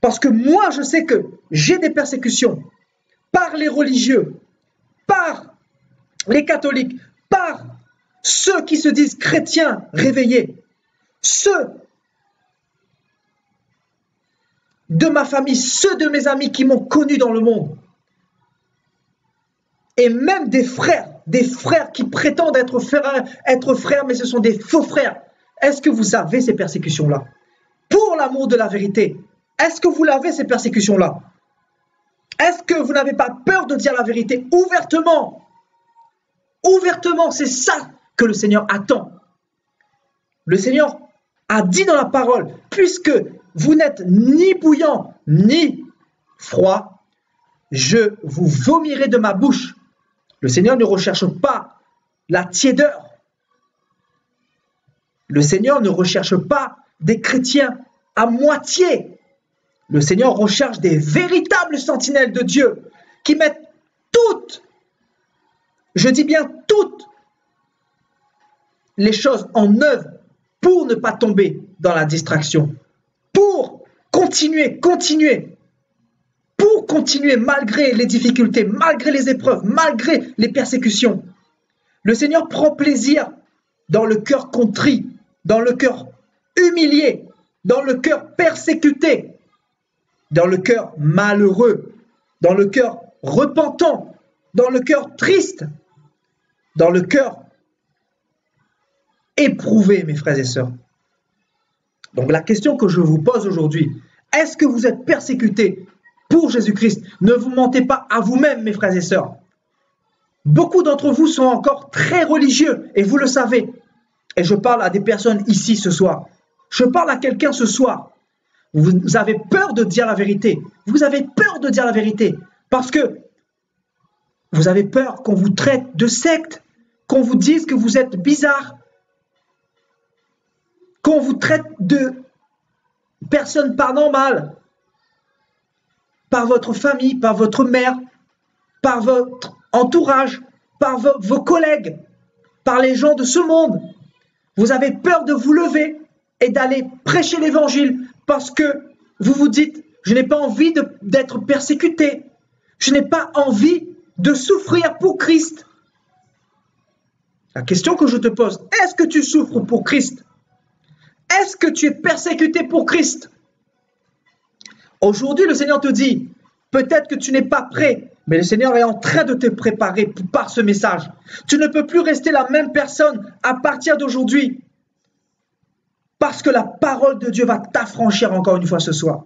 Parce que moi, je sais que j'ai des persécutions par les religieux, par les catholiques, par ceux qui se disent chrétiens réveillés, ceux de ma famille, ceux de mes amis qui m'ont connu dans le monde, et même des frères qui prétendent être frères, mais ce sont des faux frères. Est-ce que vous avez ces persécutions-là? Pour l'amour de la vérité, est-ce que vous l'avez ces persécutions-là? Est-ce que vous n'avez pas peur de dire la vérité ouvertement? Ouvertement, c'est ça que le Seigneur attend. Le Seigneur a dit dans la parole, puisque vous n'êtes ni bouillant ni froid, je vous vomirai de ma bouche. Le Seigneur ne recherche pas la tiédeur. Le Seigneur ne recherche pas des chrétiens à moitié. Le Seigneur recherche des véritables sentinelles de Dieu qui mettent toutes, je dis bien toutes, les choses en œuvre pour ne pas tomber dans la distraction, pour continuer malgré les difficultés, malgré les épreuves, malgré les persécutions. Le Seigneur prend plaisir dans le cœur contrit, dans le cœur humilié, dans le cœur persécuté, dans le cœur malheureux, dans le cœur repentant, dans le cœur triste, dans le cœur éprouvé, mes frères et sœurs. Donc la question que je vous pose aujourd'hui, est-ce que vous êtes persécutés pour Jésus-Christ? Ne vous mentez pas à vous-même, mes frères et sœurs. Beaucoup d'entre vous sont encore très religieux et vous le savez. Et je parle à des personnes ici ce soir. Je parle à quelqu'un ce soir. Vous avez peur de dire la vérité. Vous avez peur de dire la vérité parce que vous avez peur qu'on vous traite de secte, qu'on vous dise que vous êtes bizarre, qu'on vous traite de personne pas normale par votre famille, par votre mère, par votre entourage, par vos collègues, par les gens de ce monde. Vous avez peur de vous lever et d'aller prêcher l'évangile parce que vous vous dites, je n'ai pas envie d'être persécuté, je n'ai pas envie de souffrir pour Christ. La question que je te pose, est-ce que tu souffres pour Christ? Est-ce que tu es persécuté pour Christ? Aujourd'hui, le Seigneur te dit, peut-être que tu n'es pas prêt, mais le Seigneur est en train de te préparer par ce message. Tu ne peux plus rester la même personne à partir d'aujourd'hui. Parce que la parole de Dieu va t'affranchir encore une fois ce soir.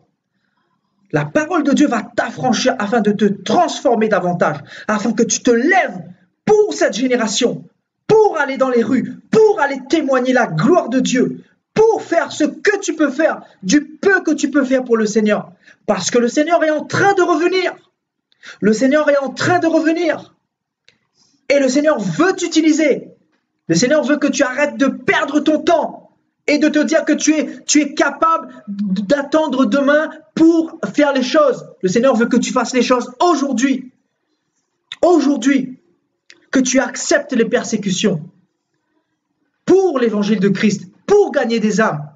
La parole de Dieu va t'affranchir afin de te transformer davantage, afin que tu te lèves pour cette génération, pour aller dans les rues, pour aller témoigner la gloire de Dieu, pour faire ce que tu peux faire, du peu que tu peux faire pour le Seigneur. Parce que le Seigneur est en train de revenir. Le Seigneur est en train de revenir. Et le Seigneur veut t'utiliser. Le Seigneur veut que tu arrêtes de perdre ton temps et de te dire que tu es capable d'attendre demain pour faire les choses. Le Seigneur veut que tu fasses les choses aujourd'hui. Aujourd'hui, que tu acceptes les persécutions pour l'évangile de Christ, pour gagner des âmes.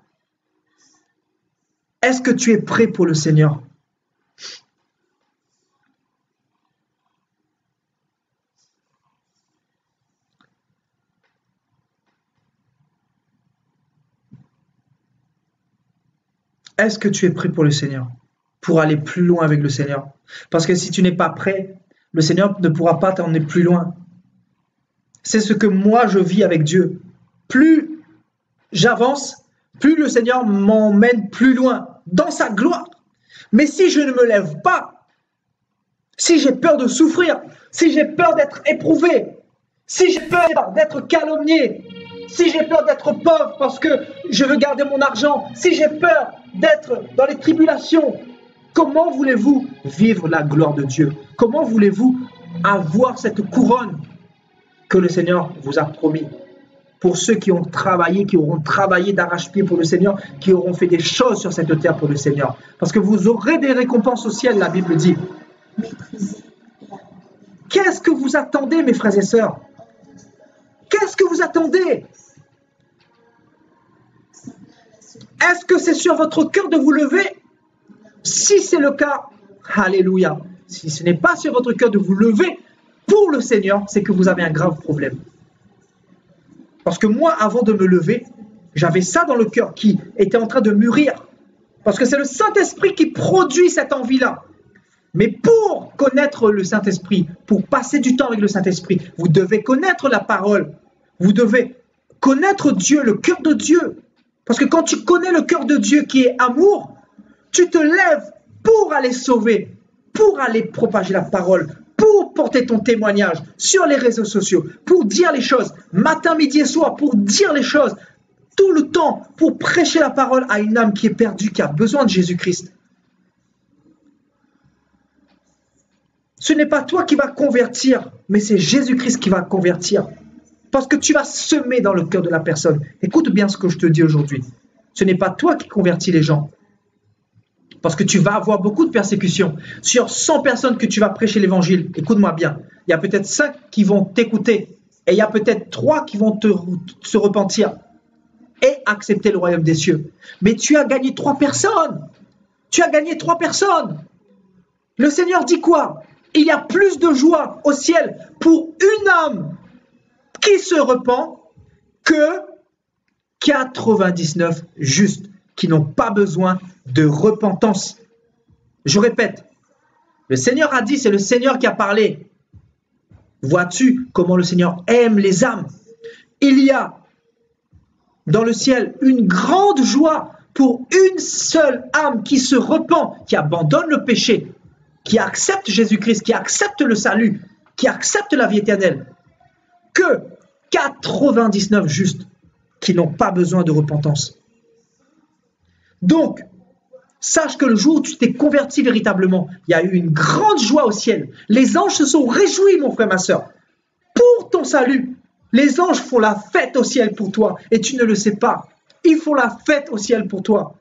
Est-ce que tu es prêt pour le Seigneur? Est-ce que tu es prêt pour le Seigneur? Pour aller plus loin avec le Seigneur? Parce que si tu n'es pas prêt, le Seigneur ne pourra pas t'emmener plus loin. C'est ce que moi je vis avec Dieu. Plus j'avance, plus le Seigneur m'emmène plus loin dans sa gloire. Mais si je ne me lève pas, si j'ai peur de souffrir, si j'ai peur d'être éprouvé, si j'ai peur d'être calomnié, si j'ai peur d'être pauvre parce que je veux garder mon argent, si j'ai peur d'être dans les tribulations, comment voulez-vous vivre la gloire de Dieu? Comment voulez-vous avoir cette couronne que le Seigneur vous a promis? Pour ceux qui ont travaillé, qui auront travaillé d'arrache-pied pour le Seigneur, qui auront fait des choses sur cette terre pour le Seigneur. Parce que vous aurez des récompenses au ciel, la Bible dit. Qu'est-ce que vous attendez, mes frères et sœurs? Qu'est-ce que vous attendez? Est-ce que c'est sur votre cœur de vous lever? Si c'est le cas, alléluia. Si ce n'est pas sur votre cœur de vous lever pour le Seigneur, c'est que vous avez un grave problème. Parce que moi, avant de me lever, j'avais ça dans le cœur qui était en train de mûrir. Parce que c'est le Saint-Esprit qui produit cette envie-là. Mais pour connaître le Saint-Esprit, pour passer du temps avec le Saint-Esprit, vous devez connaître la parole. Vous devez connaître Dieu, le cœur de Dieu. Parce que quand tu connais le cœur de Dieu qui est amour, tu te lèves pour aller sauver, pour aller propager la parole, pour porter ton témoignage sur les réseaux sociaux, pour dire les choses, matin, midi et soir, pour dire les choses, tout le temps, pour prêcher la parole à une âme qui est perdue, qui a besoin de Jésus-Christ. Ce n'est pas toi qui vas convertir, mais c'est Jésus-Christ qui va convertir. Parce que tu vas semer dans le cœur de la personne. Écoute bien ce que je te dis aujourd'hui. Ce n'est pas toi qui convertis les gens. Parce que tu vas avoir beaucoup de persécutions. Sur 100 personnes que tu vas prêcher l'évangile, écoute-moi bien, il y a peut-être 5 qui vont t'écouter et il y a peut-être 3 qui vont se repentir et accepter le royaume des cieux. Mais tu as gagné 3 personnes. Tu as gagné 3 personnes. Le Seigneur dit quoi? Il y a plus de joie au ciel pour une âme qui se repent que 99 justes qui n'ont pas besoin de repentance. Je répète, le Seigneur a dit, c'est le Seigneur qui a parlé. Vois-tu comment le Seigneur aime les âmes? Il y a dans le ciel une grande joie pour une seule âme qui se repent, qui abandonne le péché, qui accepte Jésus-Christ, qui accepte le salut, qui accepte la vie éternelle, que 99 justes qui n'ont pas besoin de repentance. Donc, sache que le jour où tu t'es converti véritablement, il y a eu une grande joie au ciel. Les anges se sont réjouis, mon frère, ma soeur, pour ton salut. Les anges font la fête au ciel pour toi et tu ne le sais pas. Ils font la fête au ciel pour toi.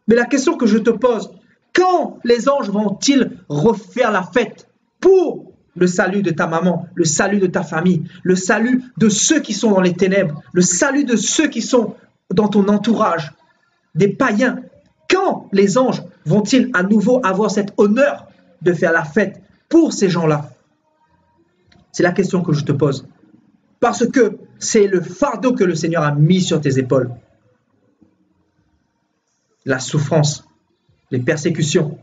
Mais la question que je te pose, quand les anges vont-ils refaire la fête pour le salut de ta maman, le salut de ta famille, le salut de ceux qui sont dans les ténèbres, le salut de ceux qui sont dans ton entourage, des païens? Quand les anges vont-ils à nouveau avoir cet honneur de faire la fête pour ces gens-là? C'est la question que je te pose. Parce que c'est le fardeau que le Seigneur a mis sur tes épaules. La souffrance, les persécutions.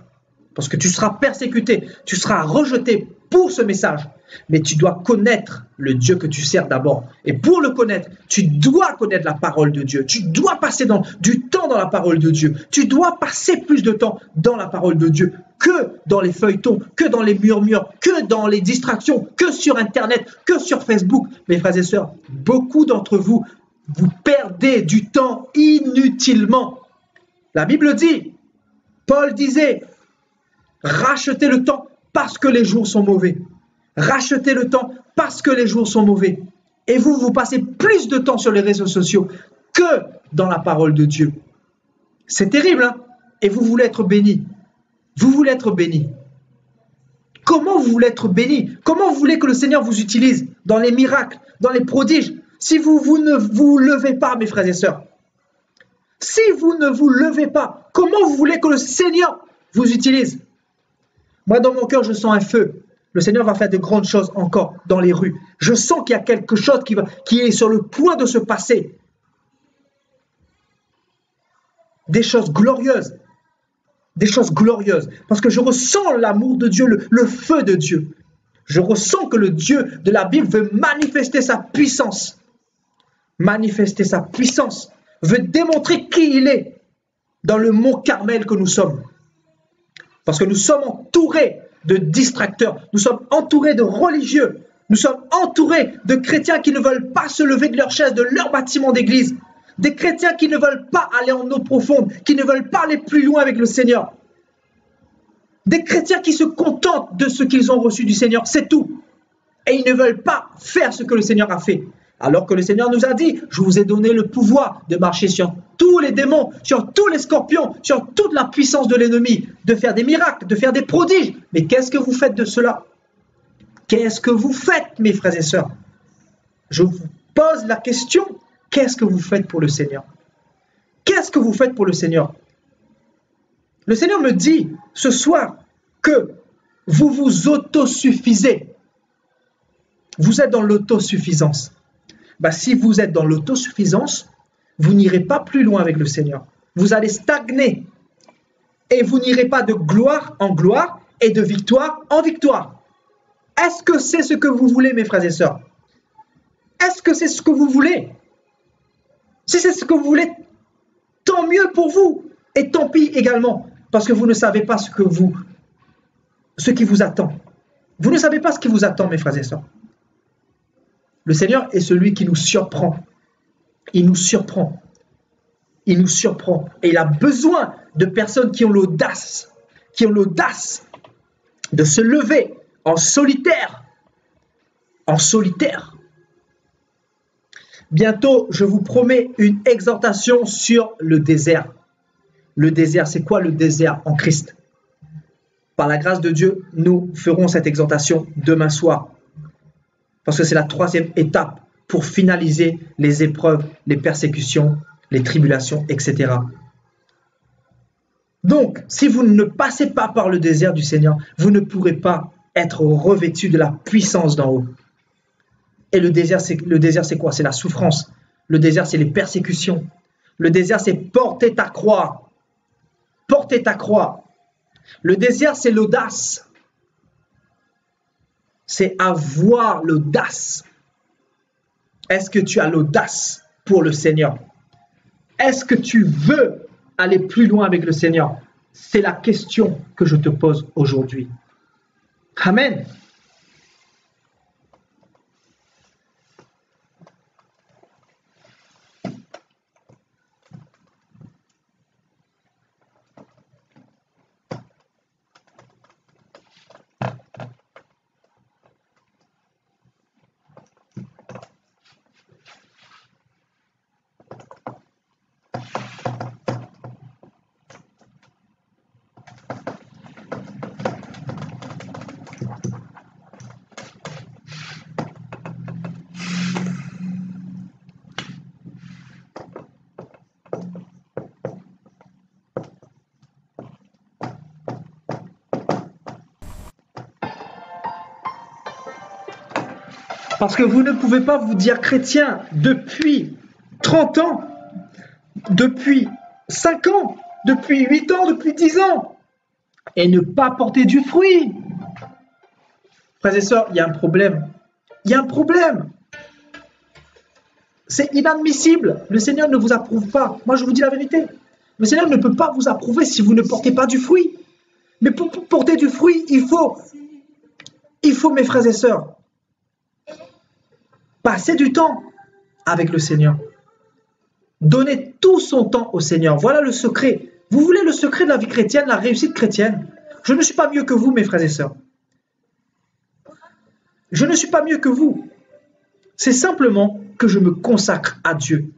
Parce que tu seras persécuté, tu seras rejeté pour ce message. Mais tu dois connaître le Dieu que tu sers d'abord. Et pour le connaître, tu dois connaître la parole de Dieu. Tu dois passer du temps dans la parole de Dieu. Tu dois passer plus de temps dans la parole de Dieu que dans les feuilletons, que dans les murmures, que dans les distractions, que sur Internet, que sur Facebook. Mes frères et sœurs, beaucoup d'entre vous, vous perdez du temps inutilement. La Bible dit, Paul disait, rachetez le temps parce que les jours sont mauvais. Rachetez le temps parce que les jours sont mauvais. Et vous, vous passez plus de temps sur les réseaux sociaux que dans la parole de Dieu. C'est terrible, hein? Et vous voulez être béni. Vous voulez être béni. Comment vous voulez être béni? Comment vous voulez que le Seigneur vous utilise dans les miracles, dans les prodiges, si vous ne vous levez pas, mes frères et sœurs? Si vous ne vous levez pas, comment vous voulez que le Seigneur vous utilise? Moi, dans mon cœur, je sens un feu. Le Seigneur va faire de grandes choses encore dans les rues. Je sens qu'il y a quelque chose qui est sur le point de se passer. des choses glorieuses. Des choses glorieuses. Parce que je ressens l'amour de Dieu, le feu de Dieu. Je ressens que le Dieu de la Bible veut manifester sa puissance. Manifester sa puissance. Veut démontrer qui il est dans le mont Carmel que nous sommes. Parce que nous sommes entourés de distracteurs. Nous sommes entourés de religieux. Nous sommes entourés de chrétiens qui ne veulent pas se lever de leur chaise, de leur bâtiment d'église. Des chrétiens qui ne veulent pas aller en eau profonde, qui ne veulent pas aller plus loin avec le Seigneur. Des chrétiens qui se contentent de ce qu'ils ont reçu du Seigneur, c'est tout. Et ils ne veulent pas faire ce que le Seigneur a fait. Alors que le Seigneur nous a dit, je vous ai donné le pouvoir de marcher sur tous les démons, sur tous les scorpions, sur toute la puissance de l'ennemi, de faire des miracles, de faire des prodiges. Mais qu'est-ce que vous faites de cela? Qu'est-ce que vous faites, mes frères et sœurs? Je vous pose la question, qu'est-ce que vous faites pour le Seigneur? Qu'est-ce que vous faites pour le Seigneur? Le Seigneur me dit ce soir que vous vous autosuffisez. Vous êtes dans l'autosuffisance. Si vous êtes dans l'autosuffisance, vous n'irez pas plus loin avec le Seigneur. Vous allez stagner. Et vous n'irez pas de gloire en gloire et de victoire en victoire. Est-ce que c'est ce que vous voulez, mes frères et sœurs? Est-ce que c'est ce que vous voulez? Si c'est ce que vous voulez, tant mieux pour vous. Et tant pis également, parce que vous ne savez pas ce qui vous attend. Vous ne savez pas ce qui vous attend, mes frères et sœurs. Le Seigneur est celui qui nous surprend. Il nous surprend. Il nous surprend. Et il a besoin de personnes qui ont l'audace de se lever en solitaire. En solitaire. Bientôt, je vous promets une exhortation sur le désert. Le désert, c'est quoi le désert en Christ? Par la grâce de Dieu, nous ferons cette exhortation demain soir. Parce que c'est la 3e étape pour finaliser les épreuves, les persécutions, les tribulations, etc. Donc, si vous ne passez pas par le désert du Seigneur, vous ne pourrez pas être revêtu de la puissance d'en haut. Et le désert, c'est quoi? C'est la souffrance. Le désert, c'est les persécutions. Le désert, c'est porter ta croix. Porter ta croix. Le désert, c'est l'audace. C'est avoir l'audace. Est-ce que tu as l'audace pour le Seigneur? Est-ce que tu veux aller plus loin avec le Seigneur? C'est la question que je te pose aujourd'hui. Amen. Parce que vous ne pouvez pas vous dire chrétien depuis 30 ans, depuis 5 ans, depuis 8 ans, depuis 10 ans, et ne pas porter du fruit. Frères et sœurs, il y a un problème. Il y a un problème. C'est inadmissible. Le Seigneur ne vous approuve pas. Moi, je vous dis la vérité. Le Seigneur ne peut pas vous approuver si vous ne portez pas du fruit. Mais pour porter du fruit, il faut, mes frères et sœurs, passer du temps avec le Seigneur. Donner tout son temps au Seigneur. Voilà le secret. Vous voulez le secret de la vie chrétienne, la réussite chrétienne? Je ne suis pas mieux que vous, mes frères et sœurs. Je ne suis pas mieux que vous. C'est simplement que je me consacre à Dieu.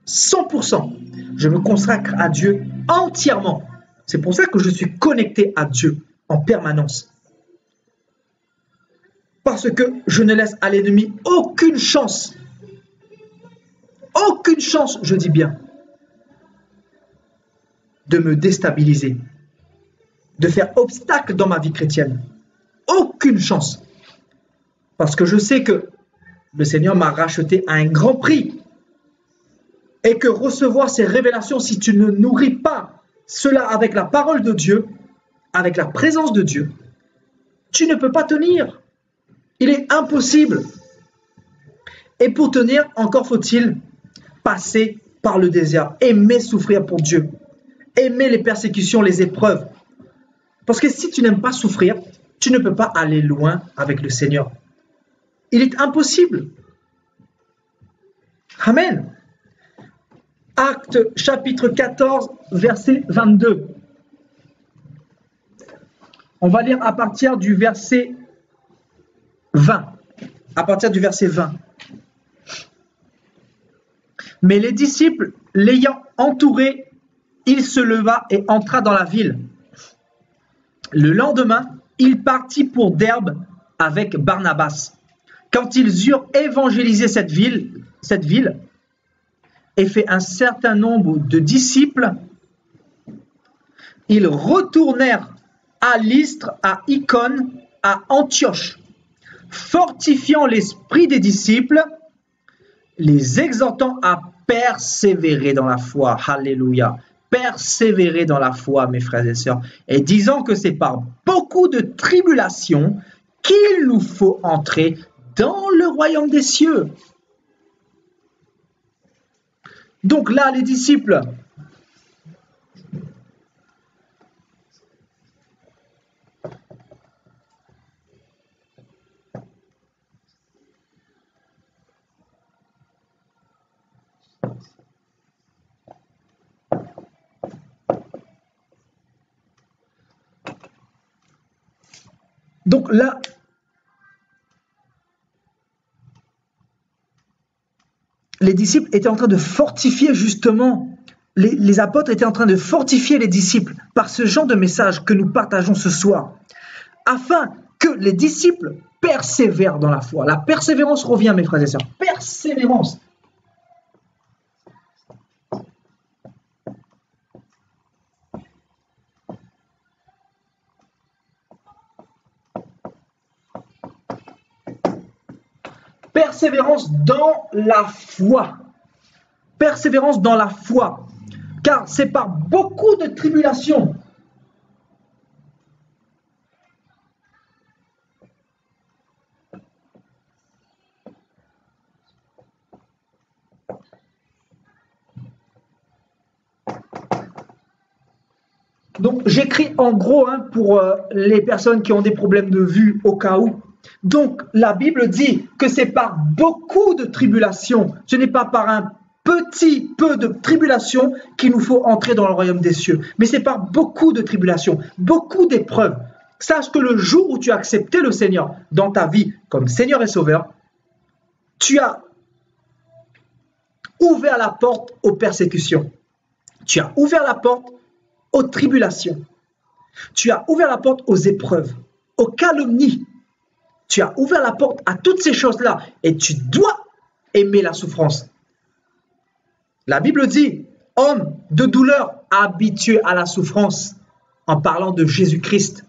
100%. Je me consacre à Dieu entièrement. C'est pour ça que je suis connecté à Dieu en permanence. Parce que je ne laisse à l'ennemi aucune chance. Aucune chance, je dis bien, de me déstabiliser, de faire obstacle dans ma vie chrétienne. Aucune chance. Parce que je sais que le Seigneur m'a racheté à un grand prix. Et que recevoir ces révélations, si tu ne nourris pas cela avec la parole de Dieu, avec la présence de Dieu, tu ne peux pas tenir. Il est impossible. Et pour tenir, encore faut-il passer par le désert, aimer souffrir pour Dieu, aimer les persécutions, les épreuves. Parce que si tu n'aimes pas souffrir, tu ne peux pas aller loin avec le Seigneur. Il est impossible. Amen. Actes chapitre 14, verset 22. On va lire à partir du verset 20. À partir du verset 20. Mais les disciples, l'ayant entouré, il se leva et entra dans la ville. Le lendemain, il partit pour Derbe avec Barnabas. Quand ils eurent évangélisé cette ville, et fait un certain nombre de disciples, ils retournèrent à Lystre, à Icône, à Antioche, fortifiant l'esprit des disciples, les exhortant à persévérer dans la foi. Alléluia. Persévérer dans la foi, mes frères et sœurs, et disant que c'est par beaucoup de tribulations qu'il nous faut entrer dans le royaume des cieux. Donc là, les disciples, les disciples étaient en train de fortifier justement, les apôtres étaient en train de fortifier les disciples par ce genre de message que nous partageons ce soir, afin que les disciples persévèrent dans la foi. La persévérance revient, mes frères et sœurs. Persévérance. Persévérance dans la foi. Persévérance dans la foi. Car c'est par beaucoup de tribulations. Donc j'écris en gros pour les personnes qui ont des problèmes de vue au cas où. Donc la Bible dit que c'est par beaucoup de tribulations. Ce n'est pas par un petit peu de tribulations qu'il nous faut entrer dans le royaume des cieux. Mais c'est par beaucoup de tribulations, beaucoup d'épreuves. Sache que le jour où tu as accepté le Seigneur dans ta vie comme Seigneur et Sauveur, tu as ouvert la porte aux persécutions. Tu as ouvert la porte aux tribulations. Tu as ouvert la porte aux épreuves, aux calomnies. Tu as ouvert la porte à toutes ces choses-là et tu dois aimer la souffrance. La Bible dit, homme de douleur habitué à la souffrance, en parlant de Jésus-Christ.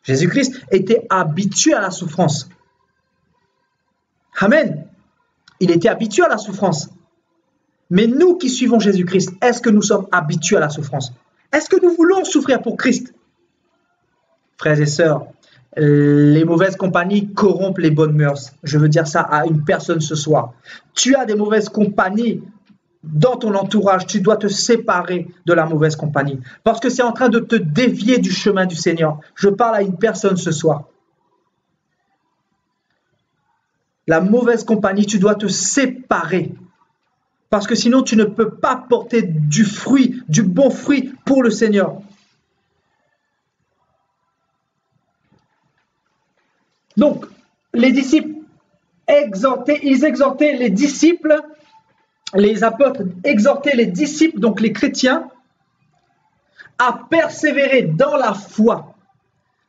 Jésus-Christ était habitué à la souffrance. Amen. Il était habitué à la souffrance. Mais nous qui suivons Jésus-Christ, est-ce que nous sommes habitués à la souffrance? Est-ce que nous voulons souffrir pour Christ? Frères et sœurs, les mauvaises compagnies corrompent les bonnes mœurs. Je veux dire ça à une personne ce soir. Tu as des mauvaises compagnies dans ton entourage. Tu dois te séparer de la mauvaise compagnie. Parce que c'est en train de te dévier du chemin du Seigneur. Je parle à une personne ce soir. La mauvaise compagnie, tu dois te séparer. Parce que sinon, tu ne peux pas porter du fruit, du bon fruit pour le Seigneur. Donc, les disciples ils exhortaient les disciples, les apôtres exhortaient les disciples, donc les chrétiens, à persévérer dans la foi.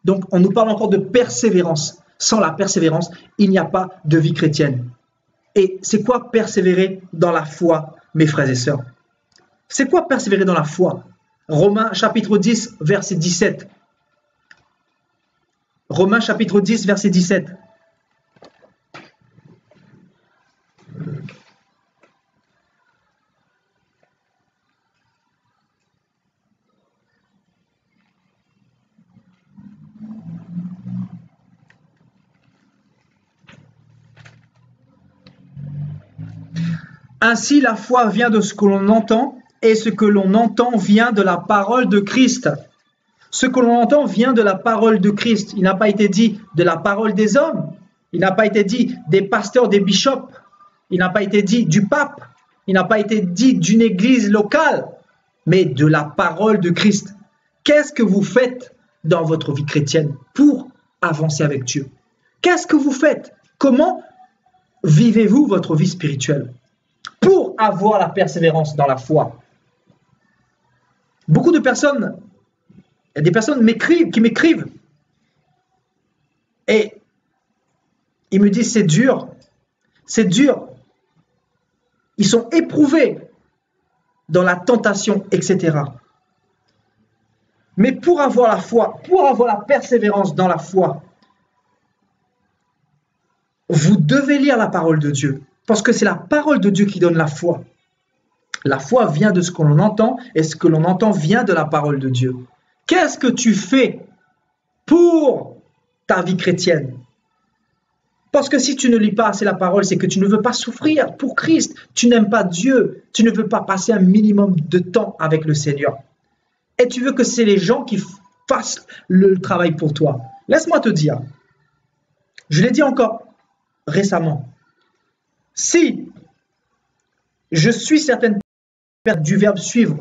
Donc, on nous parle encore de persévérance. Sans la persévérance, il n'y a pas de vie chrétienne. Et c'est quoi persévérer dans la foi, mes frères et sœurs? C'est quoi persévérer dans la foi? Romains chapitre 10, verset 17. Romains chapitre 10, verset 17. Ainsi, la foi vient de ce que l'on entend, et ce que l'on entend vient de la parole de Christ. Ce que l'on entend vient de la parole de Christ. Il n'a pas été dit de la parole des hommes. Il n'a pas été dit des pasteurs, des bishops. Il n'a pas été dit du pape. Il n'a pas été dit d'une église locale, mais de la parole de Christ. Qu'est-ce que vous faites dans votre vie chrétienne pour avancer avec Dieu? Qu'est-ce que vous faites? Comment vivez-vous votre vie spirituelle pour avoir la persévérance dans la foi? Beaucoup de personnes, il y a des personnes qui m'écrivent et ils me disent c'est dur, c'est dur. Ils sont éprouvés dans la tentation, etc. Mais pour avoir la foi, pour avoir la persévérance dans la foi, vous devez lire la parole de Dieu, parce que c'est la parole de Dieu qui donne la foi. La foi vient de ce que l'on entend, et ce que l'on entend vient de la parole de Dieu. Qu'est-ce que tu fais pour ta vie chrétienne? Parce que si tu ne lis pas assez la parole, c'est que tu ne veux pas souffrir pour Christ. Tu n'aimes pas Dieu. Tu ne veux pas passer un minimum de temps avec le Seigneur. Et tu veux que c'est les gens qui fassent le travail pour toi. Laisse-moi te dire, je l'ai dit encore récemment, si je suis certaine du verbe suivre,